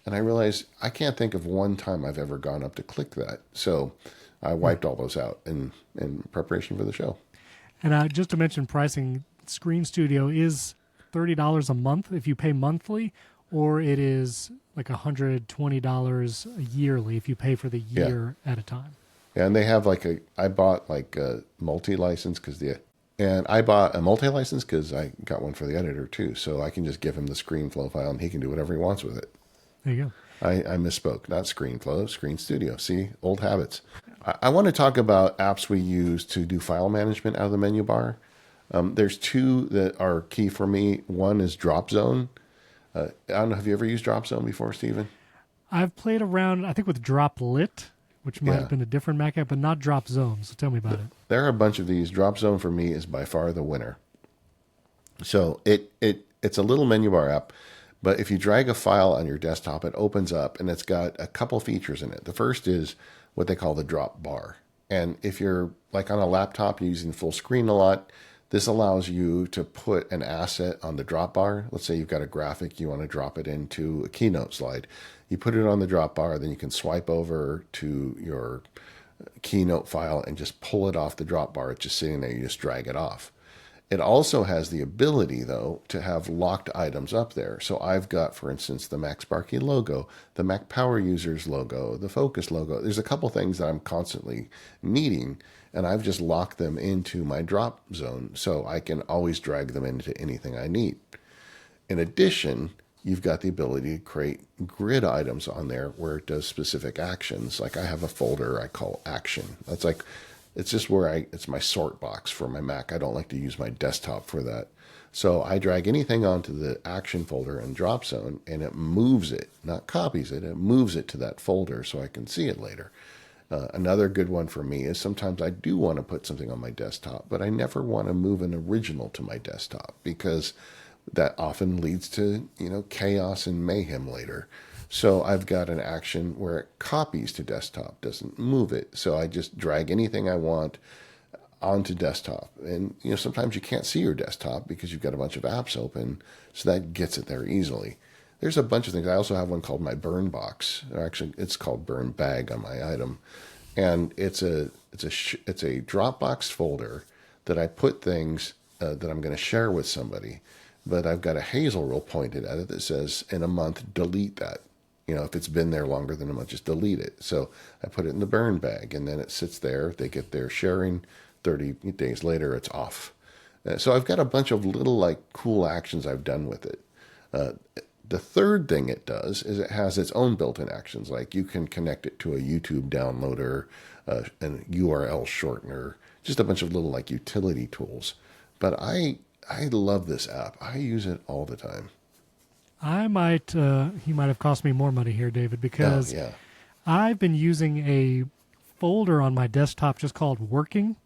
and I realized I can't think of one time I've ever gone up to click that. So I wiped all those out in preparation for the show. And just to mention pricing, Screen Studio is $30 a month if you pay monthly, or it is like $120 yearly if you pay for the year at a time. Yeah, and they have I bought like a multi-license and I bought a multi-license because I got one for the editor too, so I can just give him the ScreenFlow file and he can do whatever he wants with it. There you go. I misspoke, not ScreenFlow, Screen Studio. See, old habits. I want to talk about apps we use to do file management out of the menu bar. There's two that are key for me. One is Dropzone. I don't know, have you ever used Dropzone before, Stephen? I've played around, I think, with Droplit, which might have been a different Mac app, but not Dropzone. So tell me about it. There are a bunch of these. Dropzone for me is by far the winner. So it's a little menu bar app, but if you drag a file on your desktop, it opens up and it's got a couple features in it. The first is what they call the drop bar. And if you're like on a laptop, you're using full screen a lot, this allows you to put an asset on the drop bar. Let's say you've got a graphic, you want to drop it into a Keynote slide. You put it on the drop bar, then you can swipe over to your Keynote file and just pull it off the drop bar. It's just sitting there, you just drag it off. It also has the ability, though, to have locked items up there. So I've got, for instance, the Mac Sparky logo, the Mac Power Users logo, the Focus logo. There's a couple things that I'm constantly needing, and I've just locked them into my drop zone so I can always drag them into anything I need. In addition, you've got the ability to create grid items on there where it does specific actions. Like I have a folder I call Action. That's like, it's just where it's my sort box for my Mac. I don't like to use my desktop for that. So I drag anything onto the Action folder in Dropzone, and it moves it, not copies it, it moves it to that folder so I can see it later. Another good one for me is sometimes I do want to put something on my desktop, but I never want to move an original to my desktop because that often leads to, chaos and mayhem later. So I've got an action where it copies to desktop, doesn't move it. So I just drag anything I want onto desktop. And, sometimes you can't see your desktop because you've got a bunch of apps open, so that gets it there easily. There's a bunch of things. I also have one called my burn box. Or actually, it's called burn bag on my item. And it's a Dropbox folder that I put things that I'm going to share with somebody. But I've got a Hazel rule pointed at it that says, in a month, delete that. If it's been there longer than a month, just delete it. So I put it in the burn bag, and then it sits there. They get their sharing. 30 days later, it's off. So I've got a bunch of little, cool actions I've done with it. The third thing it does is it has its own built-in actions. Like you can connect it to a YouTube downloader, an URL shortener, just a bunch of little, utility tools. But I love this app. I use it all the time. He might have cost me more money here, David, because I've been using a folder on my desktop just called Working.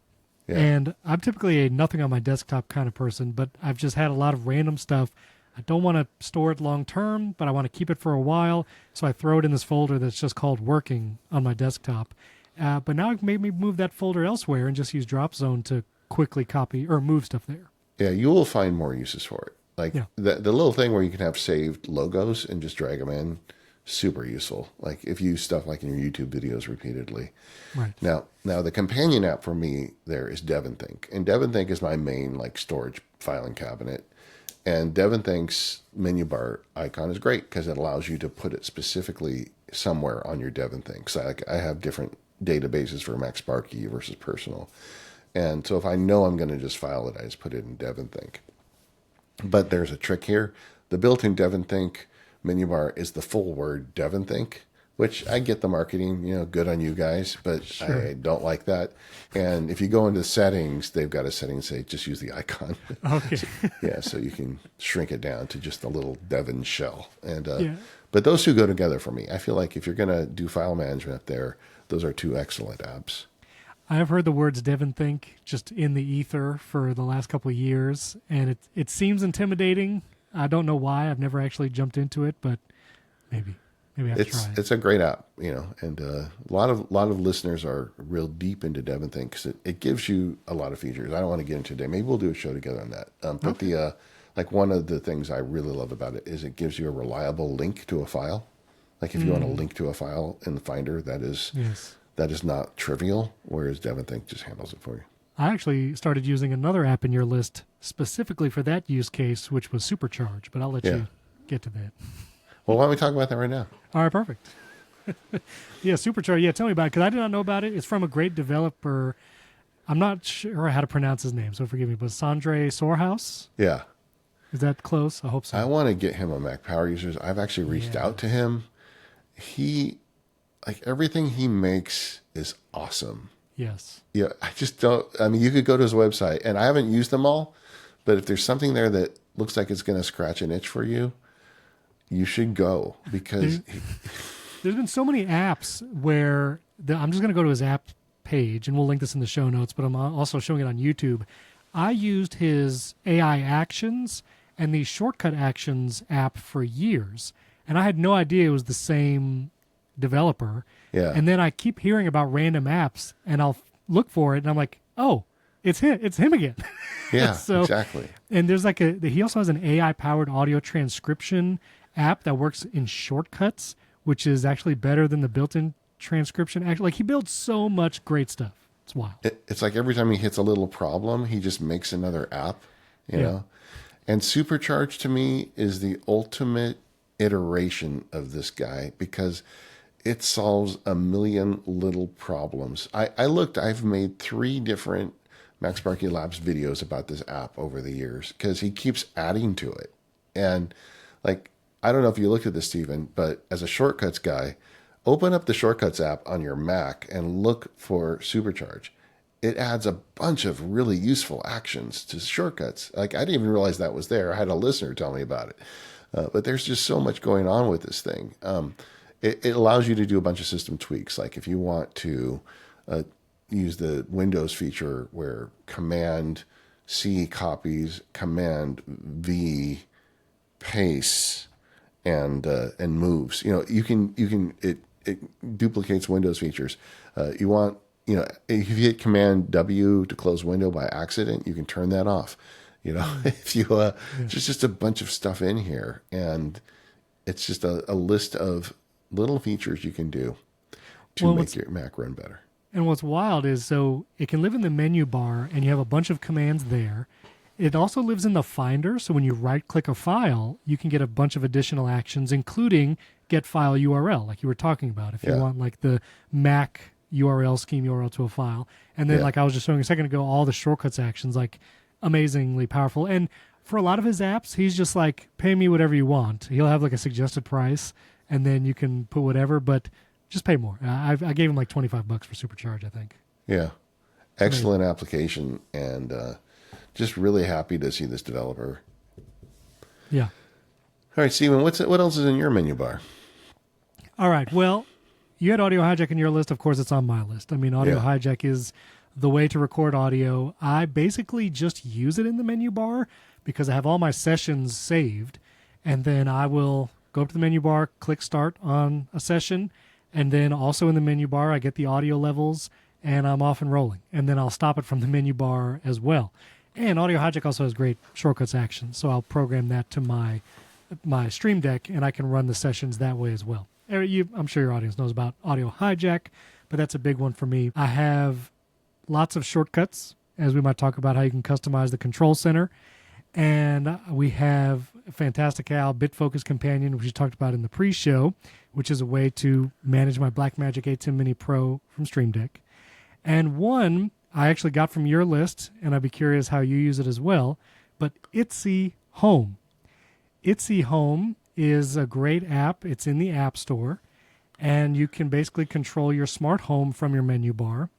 Yeah. And I'm typically a nothing on my desktop kind of person, but I've just had a lot of random stuff. I don't want to store it long term, but I want to keep it for a while. So I throw it in this folder that's just called Working on my desktop. But now I've made me move that folder elsewhere and just use Dropzone to quickly copy or move stuff there. Yeah, you will find more uses for it. Like Yeah. the little thing where you can have saved logos and just drag them in, super useful. Like if you use stuff like in your YouTube videos repeatedly. Right. Now the companion app for me there is DEVOnthink, and DEVOnthink is my main like storage filing cabinet. And DEVOnthink's menu bar icon is great because it allows you to put it specifically somewhere on your DEVOnthink. So I have different databases for MacSparky versus personal, and so if I know I'm going to just file it, I just put it in DEVOnthink. But there's a trick here. The built-in DEVOnthink menu bar is the full word DEVOnthink, which I get the marketing, good on you guys, but sure. I don't like that. And if you go into settings, they've got a setting say just use the icon. Okay. So you can shrink it down to just a little Devon shell. And yeah. But those two go together for me. I feel like if you're going to do file management there, those are two excellent apps. I have heard the words DEVOnthink just in the ether for the last couple of years, and it seems intimidating. I don't know why. I've never actually jumped into it, but maybe I have to try it. It's a great app, and a lot of listeners are real deep into DEVOnthink because it gives you a lot of features. I don't want to get into today. Maybe we'll do a show together on that. But okay. One of the things I really love about it is it gives you a reliable link to a file. Like if you want to link to a file in the Finder, that is not trivial, whereas DEVOnthink just handles it for you. I actually started using another app in your list specifically for that use case, which was Supercharge, but I'll let you get to that. Well, why don't we talk about that right now? All right, perfect. Supercharge. Yeah, tell me about it, because I did not know about it. It's from a great developer. I'm not sure how to pronounce his name, so forgive me, but Sindre Sorhus? Yeah. Is that close? I hope so. I want to get him on Mac Power Users. I've actually reached out to him. Everything he makes is awesome. Yes. Yeah, I just don't. I mean, you could go to his website, and I haven't used them all, but if there's something there that looks like it's going to scratch an itch for you, you should go because there's been so many apps where I'm just going to go to his app page, and we'll link this in the show notes, but I'm also showing it on YouTube. I used his AI Actions and the Shortcut Actions app for years, and I had no idea it was the same developer. Yeah. And then I keep hearing about random apps, and I'll look for it, and I'm like, oh, it's him again. Yeah, exactly. And there's he also has an AI-powered audio transcription app that works in shortcuts, which is actually better than the built-in transcription. Actually, he builds so much great stuff. It's wild. It's like every time he hits a little problem, he just makes another app, you know? And Supercharge to me is the ultimate iteration of this guy because it solves a million little problems. I've made 3 different MacSparky Labs videos about this app over the years because he keeps adding to it. And I don't know if you looked at this, Stephen, but as a shortcuts guy, open up the Shortcuts app on your Mac and look for Supercharge. It adds a bunch of really useful actions to shortcuts. I didn't even realize that was there. I had a listener tell me about it. But there's just so much going on with this thing. It allows you to do a bunch of system tweaks. Like if you want to use the Windows feature where Command C copies, Command V pastes, and moves. It duplicates Windows features. You want, if you hit Command W to close window by accident, you can turn that off. If you there's just a bunch of stuff in here, and it's just a list of little features you can do to make your Mac run better. And what's wild is, so it can live in the menu bar, and you have a bunch of commands there. It also lives in the Finder, so when you right-click a file, you can get a bunch of additional actions, including get file URL, like you were talking about, if you want the Mac URL, scheme URL to a file. And then, like I was just showing a second ago, all the shortcuts actions, amazingly powerful. And for a lot of his apps, he's just pay me whatever you want. He'll have a suggested price, and then you can put whatever, but just pay more. I gave him $25 for Supercharge, I think. Yeah. Excellent application, and just really happy to see this developer. Yeah. All right, Stephen, what else is in your menu bar? All right. Well, you had Audio Hijack in your list. Of course, it's on my list. I mean, Audio Hijack is the way to record audio. I basically just use it in the menu bar because I have all my sessions saved, and then I will go up to the menu bar, click start on a session, and then also in the menu bar, I get the audio levels, and I'm off and rolling. And then I'll stop it from the menu bar as well. And Audio Hijack also has great shortcuts action, so I'll program that to my Stream Deck, and I can run the sessions that way as well. I'm sure your audience knows about Audio Hijack, but that's a big one for me. I have lots of shortcuts, as we might talk about how you can customize the control center. And we have Fantastical Bitfocus Companion, which we talked about in the pre-show, which is a way to manage my Blackmagic ATEM Mini Pro from Stream Deck. And one I actually got from your list, and I'd be curious how you use it as well, but Itsy Home. Itsy Home is a great app. It's in the App Store, and you can basically control your smart home from your menu bar.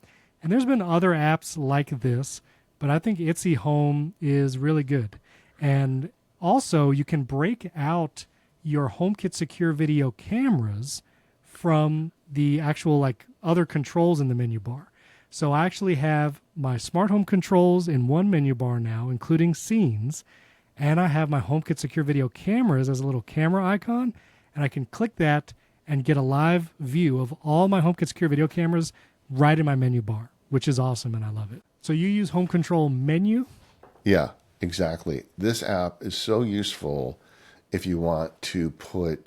And there's been other apps like this, but I think Itsy Home is really good. And also, you can break out your HomeKit secure video cameras from the actual other controls in the menu bar. So I actually have my smart home controls in one menu bar now, including scenes, and I have my HomeKit secure video cameras as a little camera icon, and I can click that and get a live view of all my HomeKit secure video cameras right in my menu bar, which is awesome, and I love it. So you use Home Control Menu? Yeah, exactly. This app is so useful if you want to put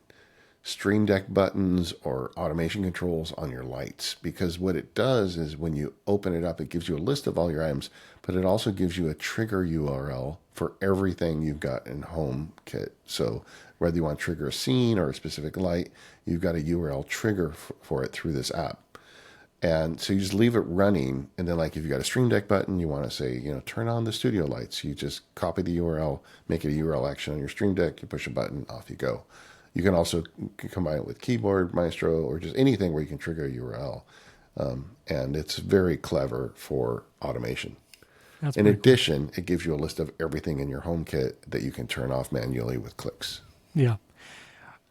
Stream Deck buttons or automation controls on your lights, because what it does is when you open it up, it gives you a list of all your items, but it also gives you a trigger URL for everything you've got in HomeKit. So whether you want to trigger a scene or a specific light, you've got a URL trigger for it through this app. And so you just leave it running, and then if you got a Stream Deck button, you want to say, turn on the studio lights. You just copy the URL, make it a URL action on your Stream Deck, you push a button, off you go. You can also combine it with Keyboard Maestro or just anything where you can trigger a URL. And it's very clever for automation. In addition, it gives you a list of everything in your HomeKit that you can turn off manually with clicks. Yeah.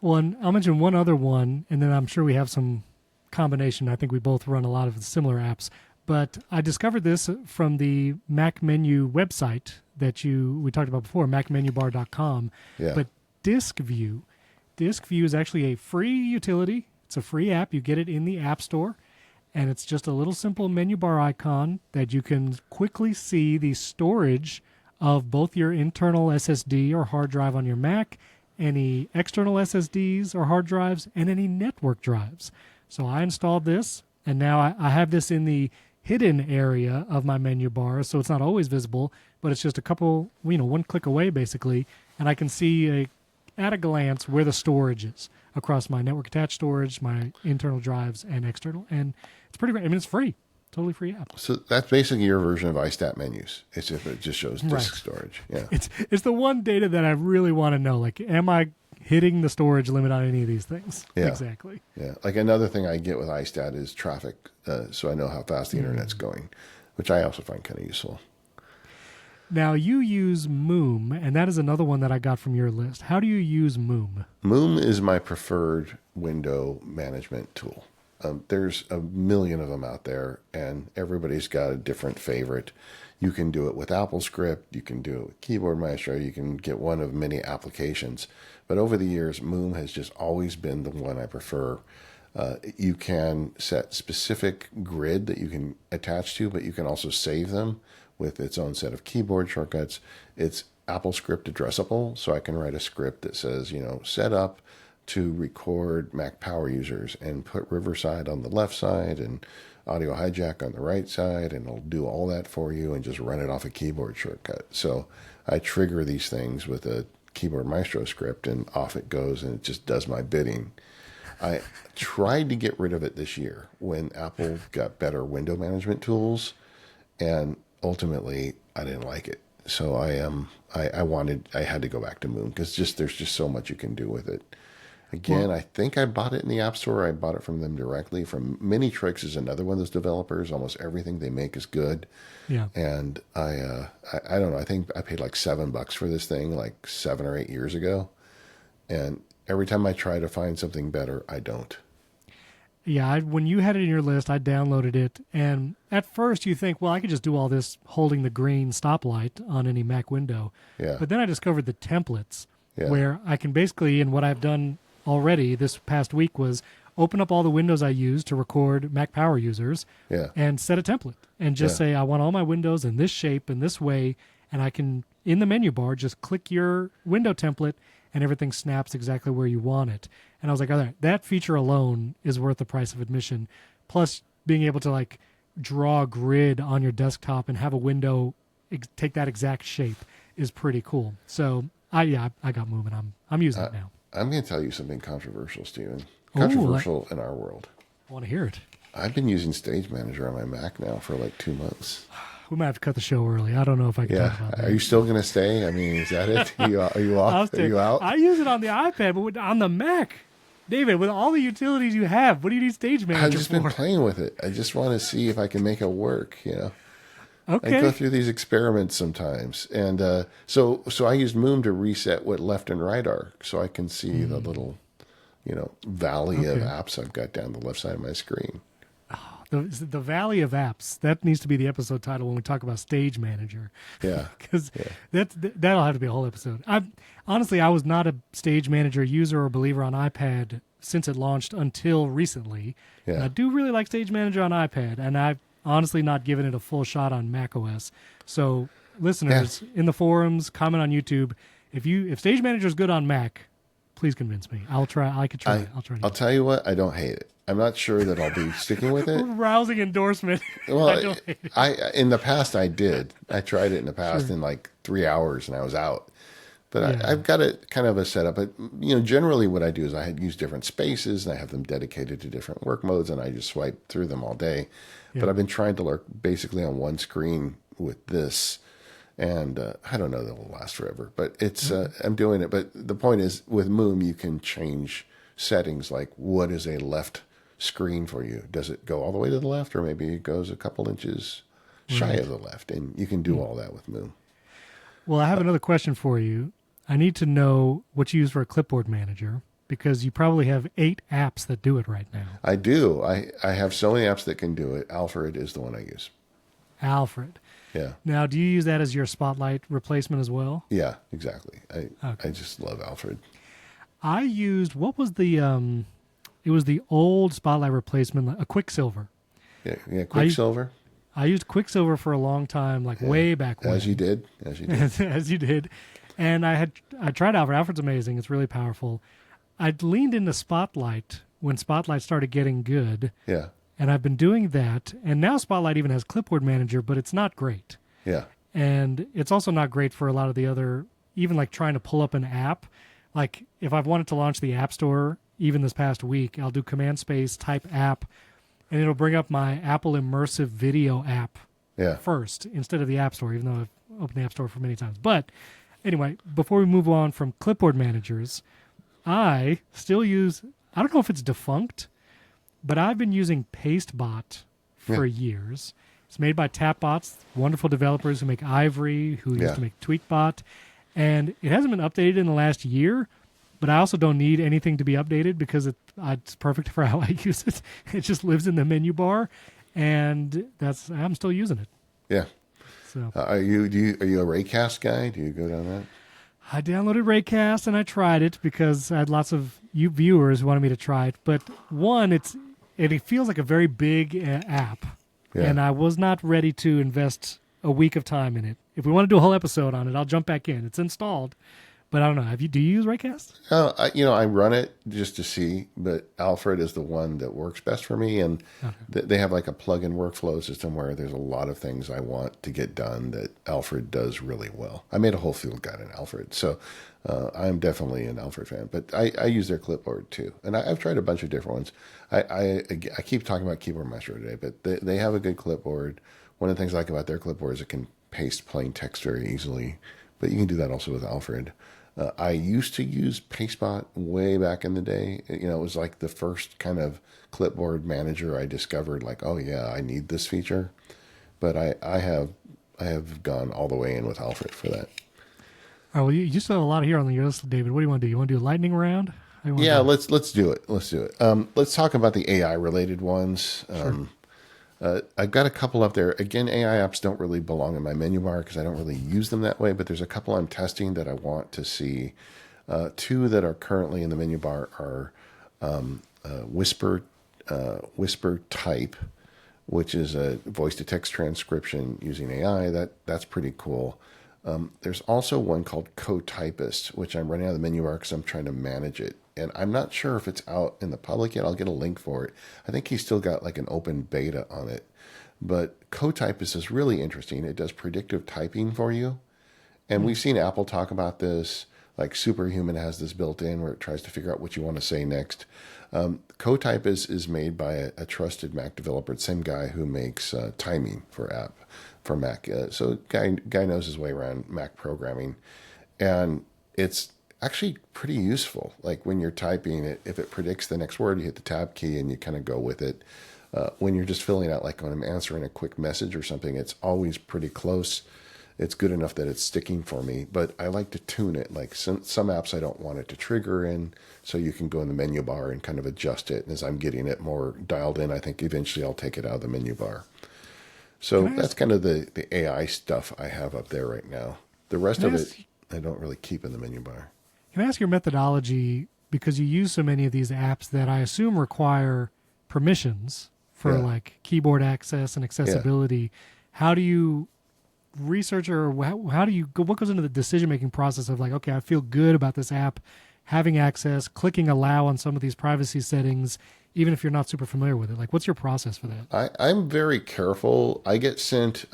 Well, and I'll mention one other one, and then I'm sure we have some combination. I think we both run a lot of similar apps. But I discovered this from the Mac Menu website that we talked about before, macmenubar.com. Yeah. But DiskView is actually a free utility. It's a free app. You get it in the App Store. And it's just a little simple menu bar icon that you can quickly see the storage of both your internal SSD or hard drive on your Mac, any external SSDs or hard drives, and any network drives. So I installed this, and now I have this in the hidden area of my menu bar, so it's not always visible, but it's just a couple, one click away basically, and I can see at a glance where the storage is across my network attached storage, my internal drives, and external. And it's pretty great. I mean, it's free. Totally free app. So that's basically your version of iStat menus. It's if it just shows disk storage. Yeah. It's the one data that I really want to know. Am I hitting the storage limit on any of these things? Yeah. Exactly. Yeah. Another thing I get with iStat is traffic, so I know how fast the internet's going, which I also find kind of useful. Now, you use Moom, and that is another one that I got from your list. How do you use Moom? Moom is my preferred window management tool. There's a million of them out there, and everybody's got a different favorite. You can do it with AppleScript. You can do it with Keyboard Maestro. You can get one of many applications. But over the years, Moom has just always been the one I prefer. You can set specific grid that you can attach to, but you can also save them with its own set of keyboard shortcuts. It's AppleScript addressable, so I can write a script that says, set up to record Mac power users and put Riverside on the left side and Audio Hijack on the right side, and it'll do all that for you and just run it off a keyboard shortcut. So I trigger these things with a Keyboard Maestro script, and off it goes, and it just does my bidding. I tried to get rid of it this year when Apple got better window management tools, and ultimately I didn't like it. So I had to go back to Moom because there's just so much you can do with it. Again, I think I bought it in the App Store. I bought it from them directly. From Minitrix is another one of those developers. Almost everything they make is good. Yeah. And I don't know. I think I paid $7 for this thing 7 or 8 years ago. And every time I try to find something better, I don't. Yeah, when you had it in your list, I downloaded it. And at first you think, well, I could just do all this holding the green stoplight on any Mac window. Yeah. But then I discovered the templates where I can basically, and what I've done already this past week was open up all the windows I use to record Mac power users and set a template and just say, I want all my windows in this shape and this way. and I can, in the menu bar, just click your window template and everything snaps exactly where you want it. And I was like, all right, that feature alone is worth the price of admission. Plus being able to like draw a grid on your desktop and have a window take that exact shape is pretty cool. So I got Moom, and I'm using it now. I'm going to tell you something controversial, Steven. Controversial in our world. I want to hear it. I've been using Stage Manager on my Mac now for like 2 months. We might have to cut the show early. I don't know if I can talk about that. Are you still going to stay? I mean, is that it? Are you off? Are you out? I use it on the iPad, but on the Mac, David, with all the utilities you have, what do you need Stage Manager for? I've just been playing with it. I just want to see if I can make it work, Okay. I go through these experiments sometimes. And so I used Moom to reset what left and right are so I can see the little, valley of apps I've got down the left side of my screen. The Valley of Apps. That needs to be the episode title when we talk about Stage Manager. Yeah. Because that'll have to be a whole episode. Honestly, I was not a Stage Manager user or believer on iPad since it launched until recently. Yeah. And I do really like Stage Manager on iPad, and I've honestly not given it a full shot on macOS. So listeners in the forums, comment on YouTube. If Stage Manager is good on Mac, please convince me. I'll try. I could try. I'll tell you what. I don't hate it. I'm not sure that I'll be sticking with it. Rousing endorsement. Well, I don't hate it. in the past I did. I tried it in the past in like 3 hours and I was out. But I've got it kind of a setup. But generally what I do is I use different spaces and I have them dedicated to different work modes and I just swipe through them all day. Yeah. But I've been trying to work basically on one screen with this. And I don't know that will last forever, but it's I'm doing it. But the point is, with Moom, you can change settings like what is a left screen for you. Does it go all the way to the left, or maybe it goes a couple inches shy of the left? And you can do all that with Moom. Well, I have another question for you. I need to know what you use for a clipboard manager, because you probably have 8 apps that do it right now. I do. I have so many apps that can do it. Alfred is the one I use. Alfred. Yeah. Now, do you use that as your Spotlight replacement as well? Yeah, exactly. I just love Alfred. I used, what was the, it was the old Spotlight replacement, a Quicksilver. Yeah, Quicksilver. I used Quicksilver for a long time, way back when. As you did. As you did. And I tried Alfred. Alfred's amazing. It's really powerful. I'd leaned into Spotlight when Spotlight started getting good. Yeah. And I've been doing that. And now Spotlight even has Clipboard Manager, but it's not great. Yeah. And it's also not great for a lot of the other, even like trying to pull up an app. Like if I've wanted to launch the App Store, even this past week, I'll do Command Space, type app, and it'll bring up my Apple Immersive Video app first instead of the App Store, even though I've opened the App Store for many times. But anyway, before we move on from clipboard managers, I still use, I don't know if it's defunct, but I've been using Pastebot for years. It's made by Tapbots, wonderful developers who make Ivory, who used to make TweetBot. And it hasn't been updated in the last year, but I also don't need anything to be updated because it's perfect for how I use it. It just lives in the menu bar, and I'm still using it. Yeah. So are you a Raycast guy? Do you go down that? I downloaded Raycast and I tried it because I had lots of you viewers who wanted me to try it. But one, it feels like a very big app, and I was not ready to invest a week of time in it. If we want to do a whole episode on it, I'll jump back in. It's installed, but I don't know. Do you use Raycast? I run it just to see, but Alfred is the one that works best for me, and they have like a plug-in workflow system where there's a lot of things I want to get done that Alfred does really well. I made a whole field guide in Alfred, so I'm definitely an Alfred fan. But I use their clipboard too, and I've tried a bunch of different ones. I keep talking about Keyboard Maestro today, but they have a good clipboard. One of the things I like about their clipboard is it can paste plain text very easily, but you can do that also with Alfred. I used to use Pastebot way back in the day. It was like the first kind of clipboard manager I discovered, like, oh yeah, I need this feature. But I have gone all the way in with Alfred for that. All right, well, you still have a lot here on your list, David. What do you want to do? You want to do a lightning round? Yeah, let's do it. Let's do it. Let's talk about the AI related ones. Sure. I've got a couple up there. Again, AI apps don't really belong in my menu bar because I don't really use them that way, but there's a couple I'm testing that I want to see. 2 that are currently in the menu bar are WhisperType, which is a voice-to-text transcription using AI. That's pretty cool. There's also one called Cotypist, which I'm running out of the menu bar because I'm trying to manage it. And I'm not sure if it's out in the public yet. I'll get a link for it. I think he's still got like an open beta on it. But Cotypist is really interesting. It does predictive typing for you. And we've seen Apple talk about this. Like Superhuman has this built in where it tries to figure out what you want to say next. Cotypist is made by a trusted Mac developer, the same guy who makes timing for Mac. So guy knows his way around Mac programming. And it's actually pretty useful. Like when you're typing it, if it predicts the next word, you hit the tab key and you kind of go with it. When you're just filling out, like when I'm answering a quick message or something, it's always pretty close. It's good enough that it's sticking for me, but I like to tune it. Like some apps I don't want it to trigger in, so you can go in the menu bar and kind of adjust it. And as I'm getting it more dialed in, I think eventually I'll take it out of the menu bar. So that's kind of the AI stuff I have up there right now. The rest of it, I don't really keep in the menu bar. Can I ask your methodology, because you use so many of these apps that I assume require permissions for like keyboard access and accessibility. How do you research, or how do you go, what goes into the decision-making process of like, okay, I feel good about this app having access, clicking allow on some of these privacy settings, even if you're not super familiar with it? Like, what's your process for that? I'm very careful. I get sent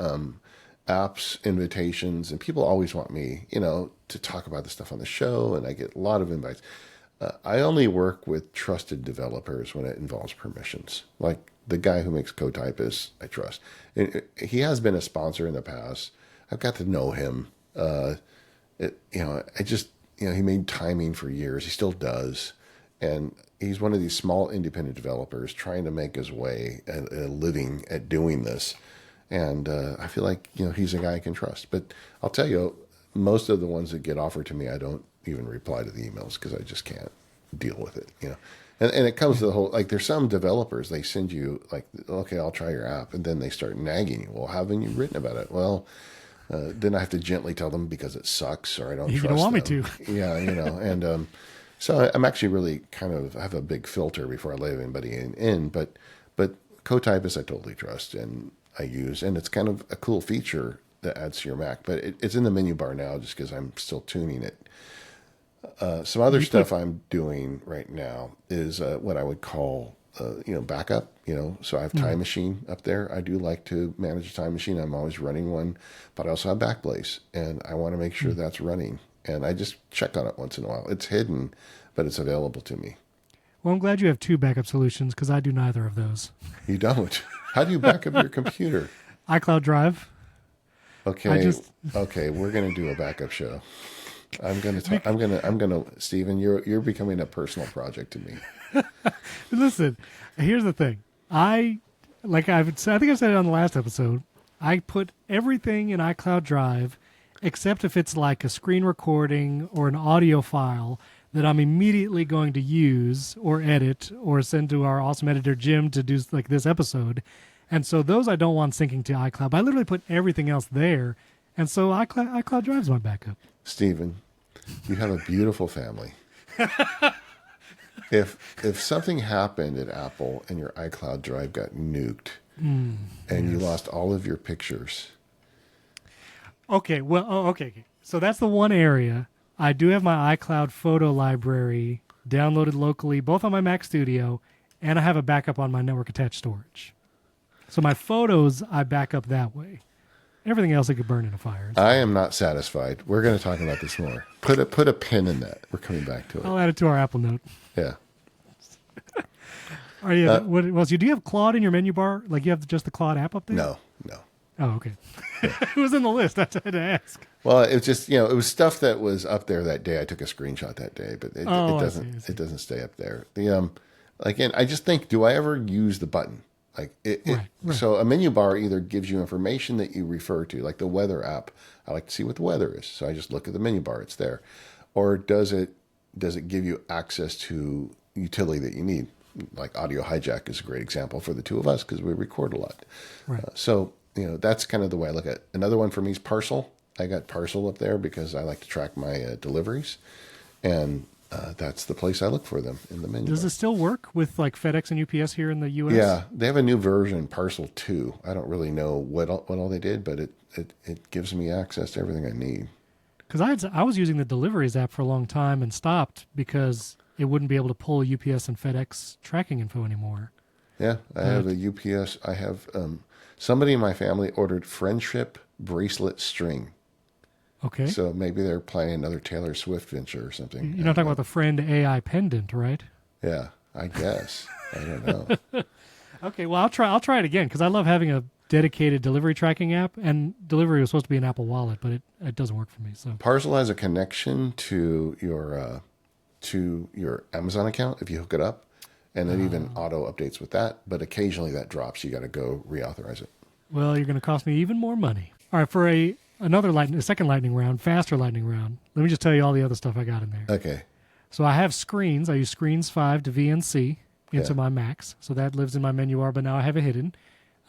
apps invitations, and people always want me, to talk about this stuff on the show, and I get a lot of invites. I only work with trusted developers when it involves permissions. Like the guy who makes Cotypist, I trust. He has been a sponsor in the past. I've got to know him. He made timing for years. He still does. And he's one of these small independent developers trying to make his way a living at doing this. And I feel like, he's a guy I can trust. But I'll tell you, most of the ones that get offered to me, I don't even reply to the emails because I just can't deal with it, And it comes to the whole, like, there's some developers, they send you like, okay, I'll try your app. And then they start nagging you. Well, haven't you written about it? Well, then I have to gently tell them because it sucks or I don't trust them. You don't want me to. Yeah, and so I'm actually really I have a big filter before I let anybody in. But Cotypist I totally trust and I use. And it's kind of a cool feature that adds to your Mac. But it's in the menu bar now just because I'm still tuning it. Some other stuff I'm doing right now is what I would call, backup. So I have Time Machine up there. I do like to manage a Time Machine. I'm always running one, but I also have Backblaze, and I want to make sure that's running. And I just check on it once in a while. It's hidden, but it's available to me. Well, I'm glad you have two backup solutions because I do neither of those. You don't? How do you back up your computer? iCloud Drive. Okay. Okay. We're going to do a backup show. I'm going to, Stephen, you're becoming a personal project to me. Listen, here's the thing. I think I said it on the last episode. I put everything in iCloud Drive, except if it's like a screen recording or an audio file that I'm immediately going to use or edit or send to our awesome editor, Jim, to do like this episode. And so those I don't want syncing to iCloud, but I literally put everything else there. And so iCloud Drive's my backup. Stephen, you have a beautiful family. If something happened at Apple and your iCloud Drive got nuked and you lost all of your pictures. Okay, well, okay. So that's the one area. I do have my iCloud photo library downloaded locally, both on my Mac Studio, and I have a backup on my network attached storage. So my photos, I back up that way. Everything else I could burn in a fire. I am not satisfied. We're going to talk about this more. Put a pin in that. We're coming back to it. I'll add it to our Apple Note. Yeah. Are you? What else? Do you have Claude in your menu bar? Like you have just the Claude app up there? No. Oh, okay. It was in the list. I had to ask. Well, it was just it was stuff that was up there that day. I took a screenshot that day, but it doesn't. I see. It doesn't stay up there. Again, I just think, do I ever use the button? Like right. So a menu bar either gives you information that you refer to, like the weather app. I like to see what the weather is, so I just look at the menu bar. It's there, or does it give you access to utility that you need? Like Audio Hijack is a great example for the two of us because we record a lot. Right. So that's kind of the way I look at it. Another one for me is Parcel. I got Parcel up there because I like to track my deliveries, and that's the place I look for them in the menu. Does bar. it still work with like FedEx and UPS here in the U.S.? Yeah, they have a new version, Parcel 2. I don't really know what all they did, but it gives me access to everything I need. Because I was using the Deliveries app for a long time and stopped because it wouldn't be able to pull UPS and FedEx tracking info anymore. Yeah, I have a UPS. I have somebody in my family ordered friendship bracelet string. Okay. So maybe they're planning another Taylor Swift venture or something. You're not talking about the Friend AI pendant, right? Yeah, I guess. I don't know. Okay, well, I'll try it again because I love having a dedicated delivery tracking app, and delivery was supposed to be an Apple Wallet, but it doesn't work for me. So Parcel has a connection to your Amazon account if you hook it up, and it even auto updates with that. But occasionally that drops. You got to go reauthorize it. Well, you're going to cost me even more money. All right, for a second lightning round, faster lightning round. Let me just tell you all the other stuff I got in there. Okay. So I have screens. I use Screens 5 to VNC into my Macs. So that lives in my menu bar, but now I have it hidden.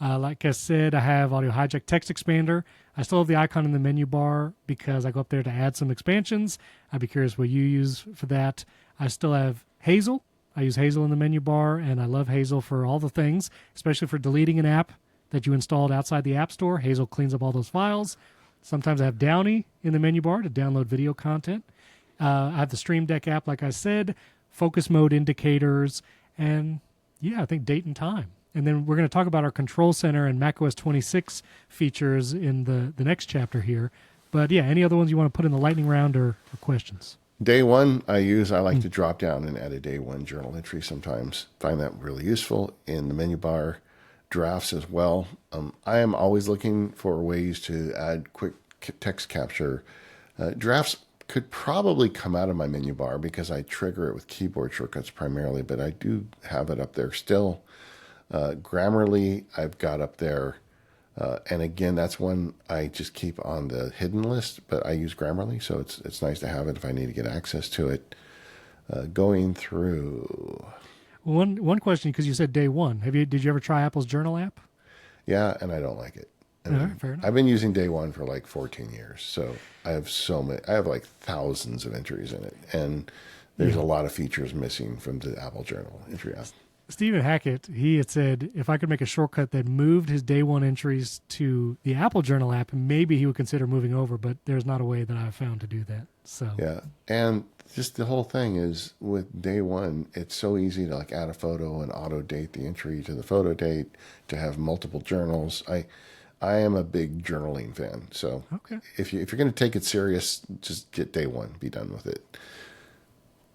Like I said, I have Audio Hijack Text Expander. I still have the icon in the menu bar because I go up there to add some expansions. I'd be curious what you use for that. I still have Hazel. I use Hazel in the menu bar, and I love Hazel for all the things, especially for deleting an app that you installed outside the App Store. Hazel cleans up all those files. Sometimes I have Downy in the menu bar to download video content. I have the Stream Deck app, like I said, focus mode indicators, and I think date and time. And then we're going to talk about our Control Center and macOS 26 features in the next chapter here. But any other ones you want to put in the lightning round or questions? Day one, I like to drop down and add a day one journal entry sometimes. Find that really useful in the menu bar. Drafts as well. I am always looking for ways to add quick text capture. Drafts could probably come out of my menu bar because I trigger it with keyboard shortcuts primarily, but I do have it up there still. Grammarly, I've got up there. And again, that's one I just keep on the hidden list, but I use Grammarly, so it's nice to have it if I need to get access to it. Going through... One question, because you said day one. Did you ever try Apple's Journal app? Yeah, and I don't like it. Fair enough. I've been using day one for like 14 years, so I have like thousands of entries in it, and there's a lot of features missing from the Apple Journal entry app. Stephen Hackett, he had said if I could make a shortcut that moved his day one entries to the Apple Journal app, maybe he would consider moving over, but there's not a way that I've found to do that. So yeah, and just the whole thing is with day one, it's so easy to like add a photo and auto date the entry to the photo date, to have multiple journals. I am a big journaling fan, so if you're going to take it serious, just get day one, be done with it.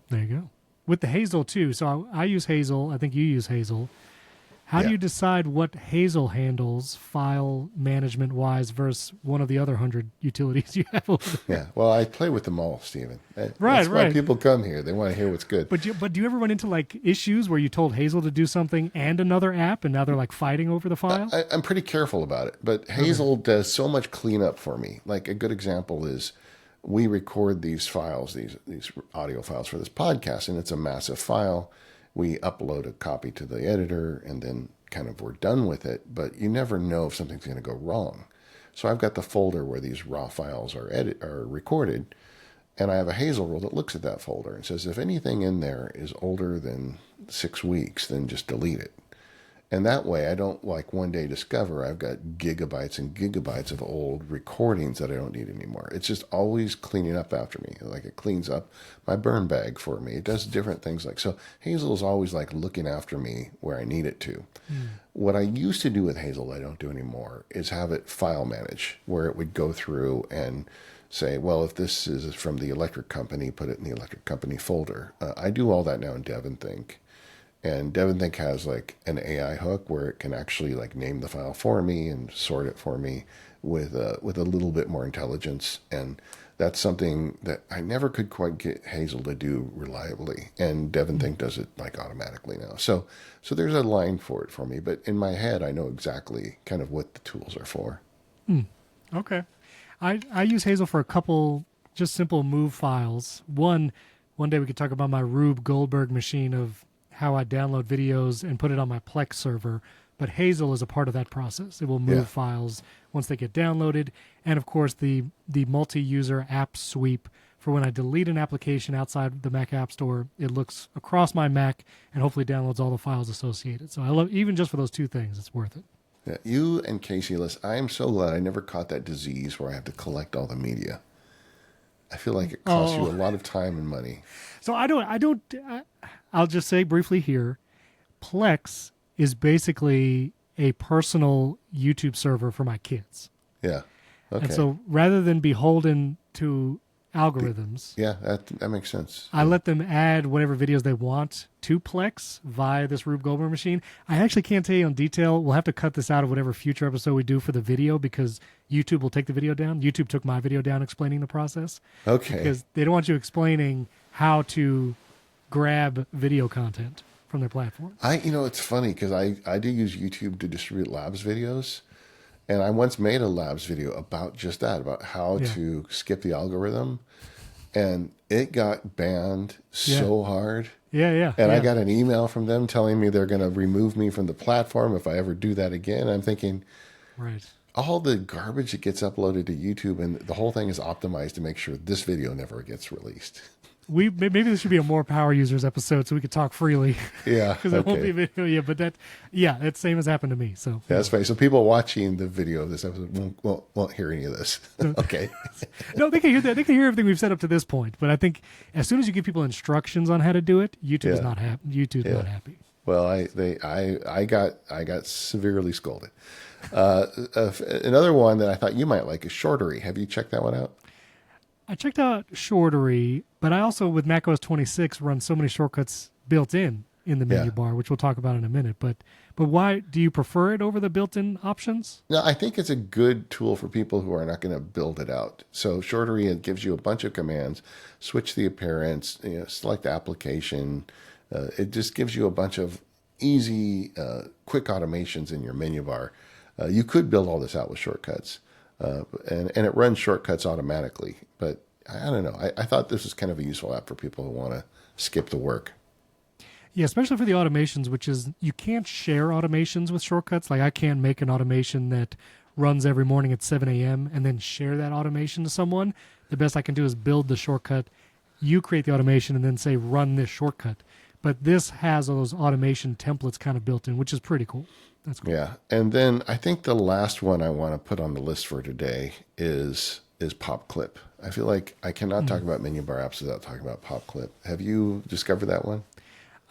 There you go. With the Hazel too, so I use Hazel. I think you use Hazel. How do you decide what Hazel handles file management wise versus one of the other 100 utilities you have over there? Yeah, well, I play with them all, Stephen. That's right. why people come here. They want to hear what's good. But do you ever run into like issues where you told Hazel to do something and another app, and now they're like fighting over the file? I'm pretty careful about it, but Hazel does so much cleanup for me. Like a good example is we record these files, these audio files for this podcast, and it's a massive file. We upload a copy to the editor, and then kind of we're done with it, but you never know if something's going to go wrong. So I've got the folder where these raw files are recorded, and I have a Hazel rule that looks at that folder and says if anything in there is older than 6 weeks, then just delete it. And that way I don't like one day discover I've got gigabytes and gigabytes of old recordings that I don't need anymore. It's just always cleaning up after me. Like it cleans up my burn bag for me. It does different things so Hazel is always like looking after me where I need it to. What I used to do with Hazel that I don't do anymore is have it file manage, where it would go through and say, well, if this is from the electric company, put it in the electric company folder. I do all that now in DEVOnTech. And DEVOnTech has like an AI hook where it can actually like name the file for me and sort it for me with a little bit more intelligence. And that's something that I never could quite get Hazel to do reliably. And DEVOnTech does it like automatically now. So there's a line for it for me. But in my head, I know exactly kind of what the tools are for. Okay. I use Hazel for a couple just simple move files. One day we could talk about my Rube Goldberg machine of how I download videos and put it on my Plex server, but Hazel is a part of that process. It will move files once they get downloaded, and of course the multi-user app sweep for when I delete an application outside the Mac App Store, it looks across my Mac and hopefully downloads all the files associated. So I love, even just for those two things, it's worth it. Yeah, you and Casey, listen, I am so glad I never caught that disease where I have to collect all the media. I feel like it costs you a lot of time and money. So I'll just say briefly here, Plex is basically a personal YouTube server for my kids. Yeah. Okay. And so rather than beholden to algorithms, yeah, that makes sense. I let them add whatever videos they want to Plex via this Rube Goldberg machine. I actually can't tell you in detail. We'll have to cut this out of whatever future episode we do for the video because YouTube will take the video down. YouTube took my video down explaining the process. Okay. Because they don't want you explaining how to grab video content from their platform. It's funny because I do use YouTube to distribute labs videos. And I once made a labs video about just that, about how to skip the algorithm. And it got banned so hard. Yeah. And I got an email from them telling me they're going to remove me from the platform if I ever do that again. I'm thinking, right, all the garbage that gets uploaded to YouTube, and the whole thing is optimized to make sure this video never gets released. Maybe this should be a more power users episode so we could talk freely. Yeah, because it won't be a video. Yeah, but that's same as happened to me. So that's funny. So people watching the video of this episode won't hear any of this. Okay. No, they can hear that. They can hear everything we've said up to this point. But I think as soon as you give people instructions on how to do it, YouTube is not happy. YouTube's not happy. Well, I got severely scolded. Another one that I thought you might like is Shortery. Have you checked that one out? I checked out Shortery, but I also, with macOS 26, run so many shortcuts built in the menu bar, which we'll talk about in a minute. But why do you prefer it over the built-in options? No, I think it's a good tool for people who are not going to build it out. So Shortery, it gives you a bunch of commands, switch the appearance, select the application. It just gives you a bunch of easy, quick automations in your menu bar. You could build all this out with shortcuts. And it runs shortcuts automatically. But I don't know. I thought this was kind of a useful app for people who want to skip the work. Yeah, especially for the automations, which is you can't share automations with shortcuts. Like I can't make an automation that runs every morning at 7 a.m. and then share that automation to someone. The best I can do is build the shortcut. You create the automation and then say, run this shortcut. But this has all those automation templates kind of built in, which is pretty cool. That's cool. Yeah. And then I think the last one I want to put on the list for today is PopClip. I feel like I cannot talk about menu bar apps without talking about PopClip. Have you discovered that one?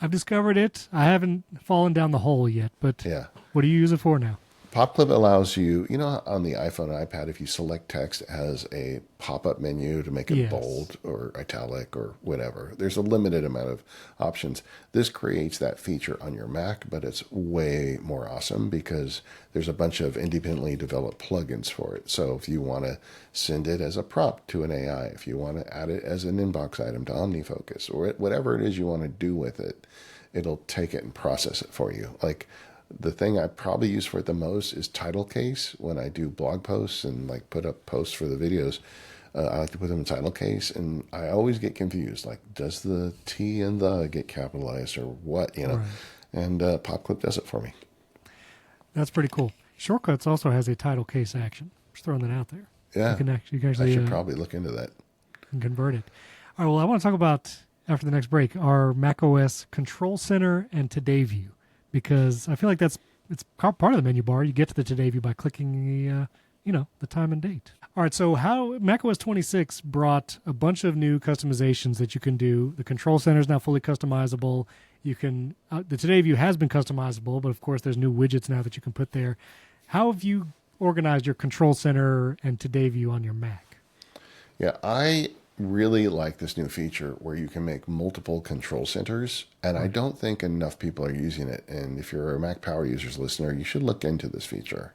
I've discovered it. I haven't fallen down the hole yet, but what do you use it for now? PopClip allows you, on the iPhone and iPad, if you select text, it has a pop-up menu to make it bold or italic or whatever. There's a limited amount of options. This creates that feature on your Mac, but it's way more awesome because there's a bunch of independently developed plugins for it. So if you want to send it as a prompt to an AI, if you want to add it as an inbox item to OmniFocus, or whatever it is you want to do with it, it'll take it and process it for you. Like, the thing I probably use for it the most is title case. When I do blog posts and put up posts for the videos, I like to put them in title case, and I always get confused. Like, does the T and the get capitalized or what? Right. And PopClip does it for me. That's pretty cool. Shortcuts also has a title case action. Just throwing that out there. Yeah, you can actually, I should probably look into that and convert it. All right. Well, I want to talk about after the next break our macOS Control Center and Today View. Because I feel like it's part of the menu bar. You get to the Today View by clicking the time and date. All right, so how macOS 26 brought a bunch of new customizations that you can do. The Control Center is now fully customizable. You can the Today View has been customizable, but of course there's new widgets now that you can put there. How have you organized your Control Center and Today View on your Mac? Yeah, I really like this new feature where you can make multiple control centers, and I don't think enough people are using it. And if you're a Mac Power Users listener, you should look into this feature.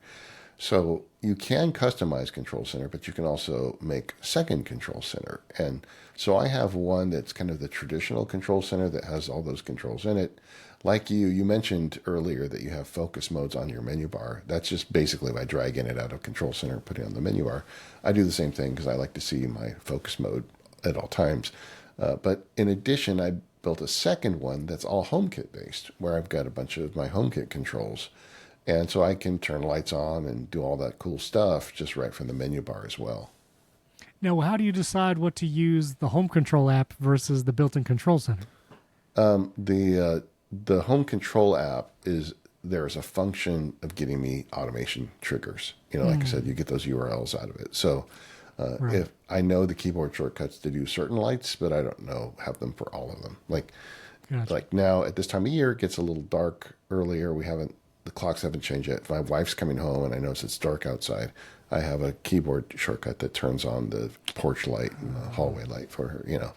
So you can customize Control Center, but you can also make second Control Center. And so I have one that's kind of the traditional Control Center that has all those controls in it. Like you mentioned earlier that you have focus modes on your menu bar. That's just basically by dragging it out of Control Center and putting it on the menu bar. I do the same thing because I like to see my focus mode at all times. But in addition, I built a second one that's all HomeKit based, where I've got a bunch of my HomeKit controls. And so I can turn lights on and do all that cool stuff just right from the menu bar as well. Now, how do you decide what to use the home control app versus the built-in control center? The home control app there's a function of getting me automation triggers. Like I said, you get those URLs out of it. So Right. if I know the keyboard shortcuts to do certain lights, but I don't have them for all of them. Gotcha. Like now at this time of year, it gets a little dark earlier. The clocks haven't changed yet. If my wife's coming home and I notice it's dark outside, I have a keyboard shortcut that turns on the porch light and the hallway light for her.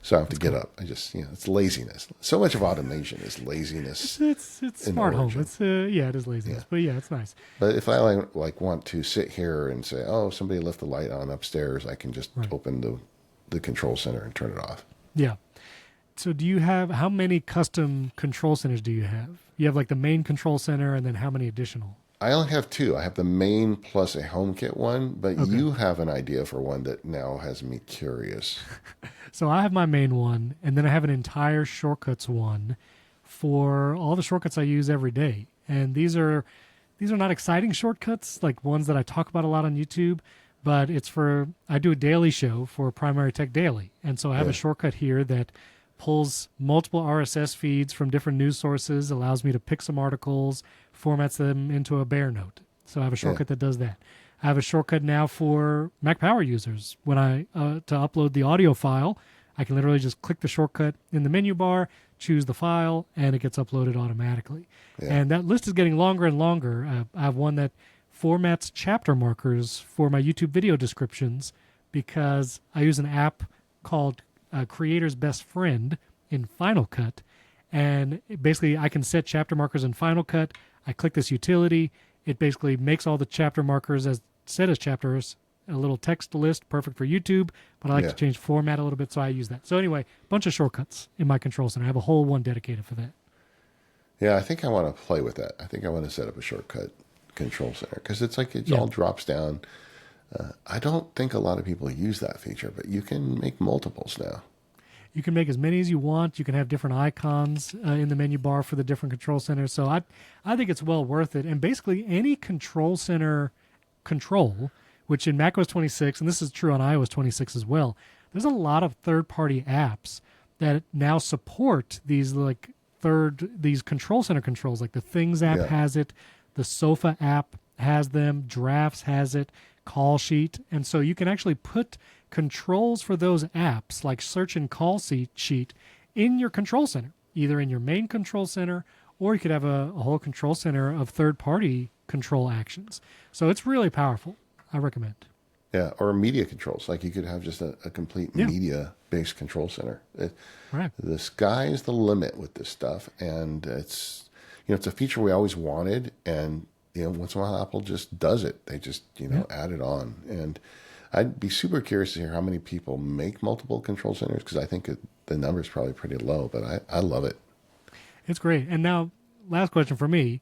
So I have to get up. I just, it's laziness. So much of automation is laziness. It's in smart home. origin. It's it is laziness, but yeah, it's nice. But if I want to sit here and say, oh, somebody left the light on upstairs, I can just open the control center and turn it off. Yeah. So how many custom control centers do you have? You have like the main control center, and then how many additional? I only have two. I have the main plus a HomeKit one, but you have an idea for one that now has me curious. So I have my main one, and then I have an entire shortcuts one for all the shortcuts I use every day. And these are not exciting shortcuts like ones that I talk about a lot on YouTube, but I do a daily show for Primary Tech Daily. And so I have a shortcut here that pulls multiple RSS feeds from different news sources, allows me to pick some articles, formats them into a bare note. So I have a shortcut that does that. I have a shortcut now for Mac Power users. When to upload the audio file, I can literally just click the shortcut in the menu bar, choose the file, and it gets uploaded automatically. Yeah. And that list is getting longer and longer. I have one that formats chapter markers for my YouTube video descriptions because I use an app called Creator's Best Friend in Final Cut. And basically, I can set chapter markers in Final Cut. I click this utility. It basically makes all the chapter markers as set as chapters, a little text list, perfect for YouTube, but I like to change format a little bit, so I use that. So anyway, a bunch of shortcuts in my control center. I have a whole one dedicated for that. Yeah, I think I want to play with that. I think I want to set up a shortcut control center because it's like it all drops down. I don't think a lot of people use that feature, but you can make multiples now. You can make as many as you want. You can have different icons in the menu bar for the different control centers. So I think it's well worth it. And basically any control center control, which in macOS 26, and this is true on iOS 26 as well, there's a lot of third-party apps that now support these control center controls. Like the Things app has it, the Sofa app has them, Drafts has it, Call Sheet. And so you can actually put controls for those apps like Search and Call Sheet in your control center, either in your main control center, or you could have a whole control center of third-party control actions. So it's really powerful. I recommend. Yeah, or media controls. Like you could have just a complete media-based control center. Right. The sky is the limit with this stuff, and it's a feature we always wanted, and once in a while Apple just does it. They just add it on, and I'd be super curious to hear how many people make multiple control centers because I think the number is probably pretty low, but I love it. It's great. And now, last question for me.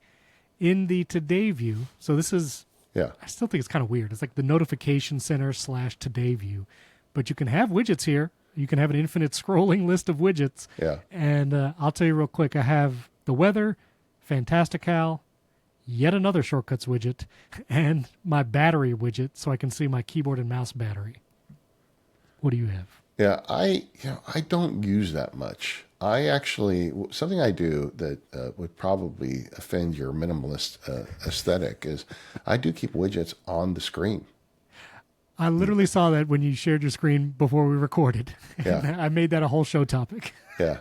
In the Today view, so this is, I still think it's kind of weird. It's like the notification center / Today view, but you can have widgets here. You can have an infinite scrolling list of widgets. Yeah. And I'll tell you real quick, I have the weather, Fantastical, yet another shortcuts widget, and my battery widget so I can see my keyboard and mouse battery. What do you have? Yeah, I don't use that much. I actually, something I do that would probably offend your minimalist aesthetic is I do keep widgets on the screen. I literally saw that when you shared your screen before we recorded. Yeah. I made that a whole show topic. Yeah.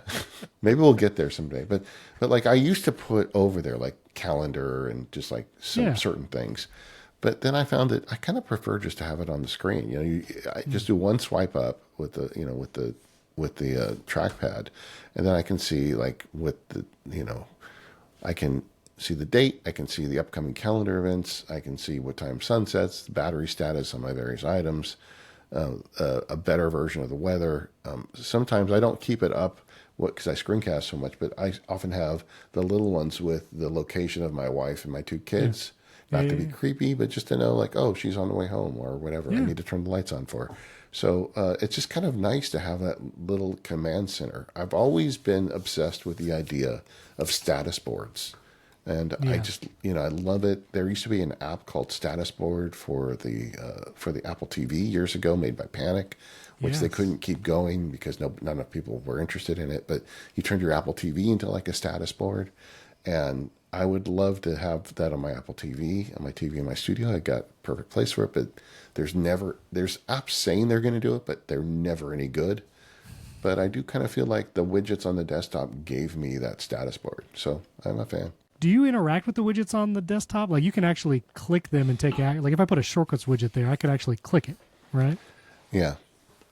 Maybe we'll get there someday. But like I used to put over there like calendar and just like some certain things. But then I found that I kind of prefer just to have it on the screen. I just do one swipe up with the trackpad, and then I can see I can see the date, I can see the upcoming calendar events, I can see what time sun sets, the battery status on my various items, a better version of the weather. Sometimes I don't keep it up because I screencast so much, but I often have the little ones with the location of my wife and my two kids. Yeah. Not to be creepy, but just to know, like, oh, she's on the way home or whatever. I need to turn the lights on for her. So it's just kind of nice to have that little command center. I've always been obsessed with the idea of status boards. And I just, I love it. There used to be an app called Status Board for the Apple TV years ago, made by Panic, which they couldn't keep going because not enough people were interested in it. But you turned your Apple TV into like a status board, and I would love to have that on my Apple TV, on my TV in my studio. I got perfect place for it, but there's apps saying they're going to do it, but they're never any good. But I do kind of feel like the widgets on the desktop gave me that status board, so I'm a fan. Do you interact with the widgets on the desktop? Like you can actually click them and take action. Like if I put a shortcuts widget there, I could actually click it, right? Yeah,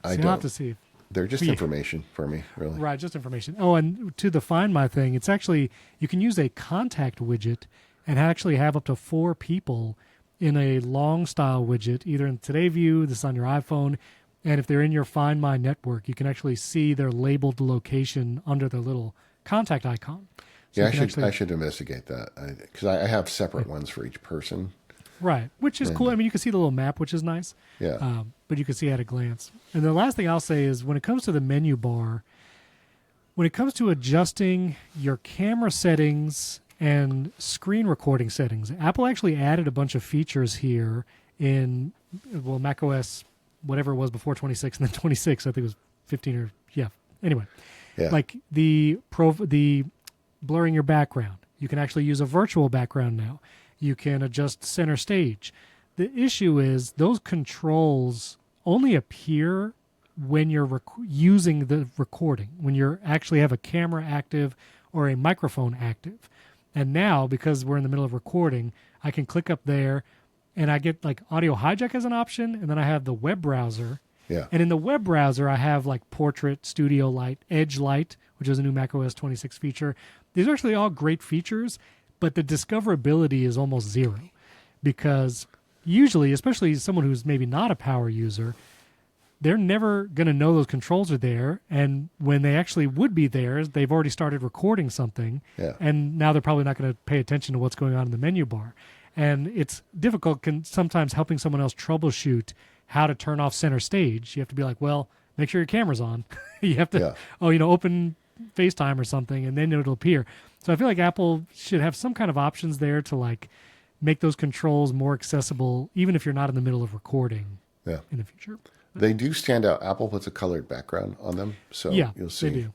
I don't have to see. They're just information for me, really. Right, just information. Oh, and to the Find My thing, it's actually, you can use a contact widget and actually have up to 4 people in a long style widget, either in Today View, this is on your iPhone, and if they're in your Find My network, you can actually see their labeled location under their little contact icon. So I should investigate that because I have separate ones for each person. Right, which is cool. I mean, you can see the little map, which is nice. Yeah. But you can see at a glance. And the last thing I'll say is when it comes to the menu bar, when it comes to adjusting your camera settings and screen recording settings, Apple actually added a bunch of features here in, macOS, whatever it was before 26, and then 26, I think it was 15 or, anyway. Yeah. Like the blurring your background. You can actually use a virtual background now. You can adjust center stage. The issue is those controls only appear when you're using the recording, when you actually have a camera active or a microphone active. And now, because we're in the middle of recording, I can click up there and I get like audio hijack as an option, and then I have the web browser. Yeah. And in the web browser, I have like Portrait, Studio Light, Edge Light, which is a new macOS 26 feature. These are actually all great features, but the discoverability is almost zero because usually, especially someone who's maybe not a power user, they're never going to know those controls are there. And when they actually would be there, they've already started recording something. Yeah. And now they're probably not going to pay attention to what's going on in the menu bar. And it's difficult sometimes helping someone else troubleshoot how to turn off center stage. You have to be like, well, make sure your camera's on. You have to, open FaceTime or something, and then it'll appear. So I feel like Apple should have some kind of options there to like make those controls more accessible, even if you're not in the middle of recording in the future. They do stand out. Apple puts a colored background on them, so you'll see. They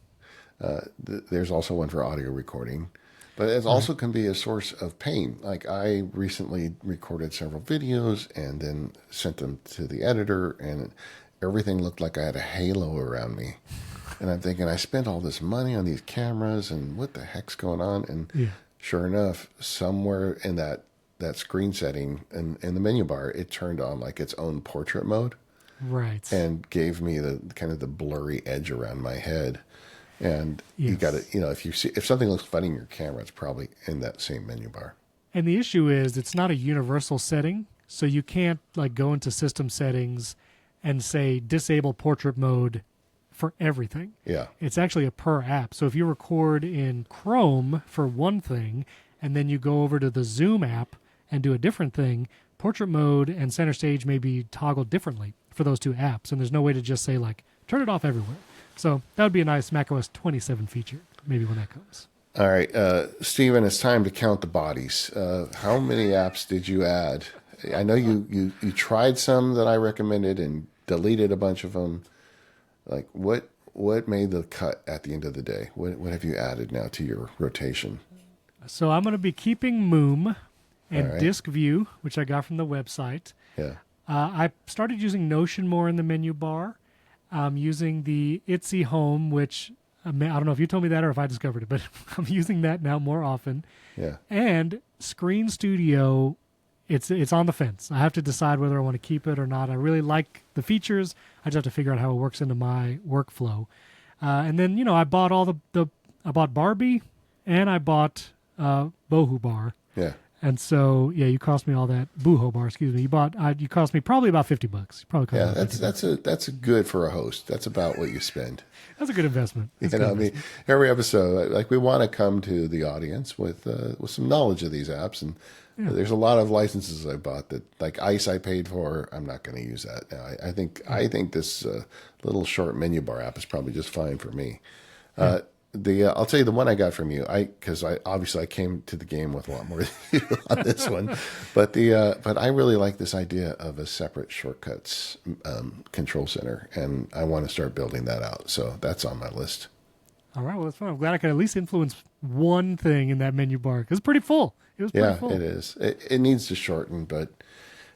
do. There's also one for audio recording, but it also can be a source of pain. Like I recently recorded several videos and then sent them to the editor, and everything looked like I had a halo around me. And I'm thinking, I spent all this money on these cameras, and what the heck's going on? And sure enough, somewhere in that screen setting in the menu bar, it turned on like its own portrait mode. Right. And gave me the kind of the blurry edge around my head. And you got to, if something looks funny in your camera, it's probably in that same menu bar. And the issue is it's not a universal setting, so you can't like go into system settings and say disable portrait mode for everything. Yeah. It's actually a per app. So if you record in Chrome for one thing, and then you go over to the Zoom app and do a different thing, portrait mode and center stage may be toggled differently for those two apps. And there's no way to just say like, turn it off everywhere. So that would be a nice macOS 27 feature, maybe when that comes. All right, Steven, it's time to count the bodies. How many apps did you add? I know you tried some that I recommended and deleted a bunch of them. Like what made the cut at the end of the day? What have you added now to your rotation? So I'm going to be keeping Moom and DiskView, which I got from the website. Yeah. I started using Notion more in the menu bar. I'm using the Etsy Home, which I don't know if you told me that or if I discovered it, but I'm using that now more often. Yeah. And Screen Studio, it's on the fence. I have to decide whether I want to keep it or not. I really like the features. I just have to figure out how it works into my workflow. And then, I bought I bought Barbee and I bought BuhoBar. Yeah. And so, you cost me all that. BuhoBar, excuse me. You cost me probably about $50. That's good for a host. That's about what you spend. That's a good investment. Every episode, like we want to come to the audience with some knowledge of these apps, and there's a lot of licenses I bought that, like Ice, I paid for. I'm not going to use that now. I think this little short menu bar app is probably just fine for me. I'll tell you the one I got from you. Because I obviously I came to the game with a lot more than you on this one, but I really like this idea of a separate shortcuts control center, and I want to start building that out. So that's on my list. All right, well, that's fun. I'm glad I could at least influence one thing in that menu bar. It was pretty full. It was pretty full. It is. It needs to shorten, but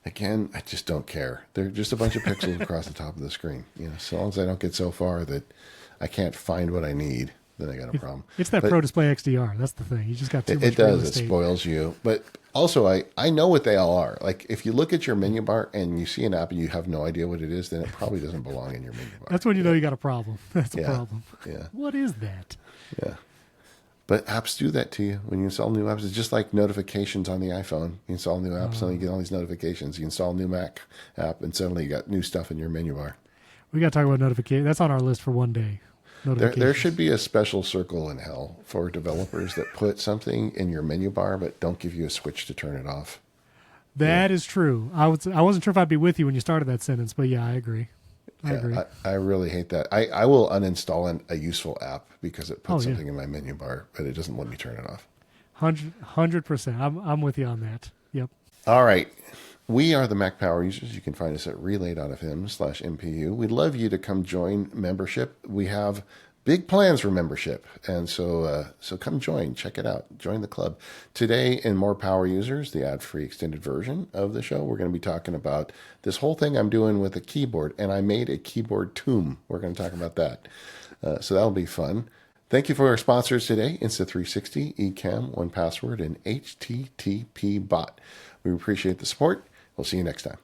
again, I just don't care. They're just a bunch of pixels across the top of the screen. So long as I don't get so far that I can't find what I need, then I got a problem. It's that Pro Display XDR. That's the thing. You just got too much real estate. It spoils you. But also, I know what they all are. Like, if you look at your menu bar and you see an app and you have no idea what it is, then it probably doesn't belong in your menu bar. That's when you know you got a problem. That's a problem. Yeah. What is that? Yeah. But apps do that to you when you install new apps. It's just like notifications on the iPhone. You install a new app, suddenly you get all these notifications. You install a new Mac app, and suddenly you got new stuff in your menu bar. We got to talk about notifications. That's on our list for one day. There should be a special circle in hell for developers that put something in your menu bar but don't give you a switch to turn it off. That is true. I wasn't sure if I'd be with you when you started that sentence, but yeah, I agree. I really hate that. I will uninstall a useful app because it puts something in my menu bar, but it doesn't let me turn it off. 100%. I'm with you on that. Yep. All right. We are the Mac Power Users. You can find us at relay.fm/MPU. We'd love you to come join membership. We have big plans for membership, and so come join. Check it out. Join the club. Today in More Power Users, the ad-free extended version of the show, we're going to be talking about this whole thing I'm doing with a keyboard, and I made a keyboard tomb. We're going to talk about that. So that'll be fun. Thank you for our sponsors today, Insta360, Ecamm, 1Password, and HTTP Bot. We appreciate the support. We'll see you next time.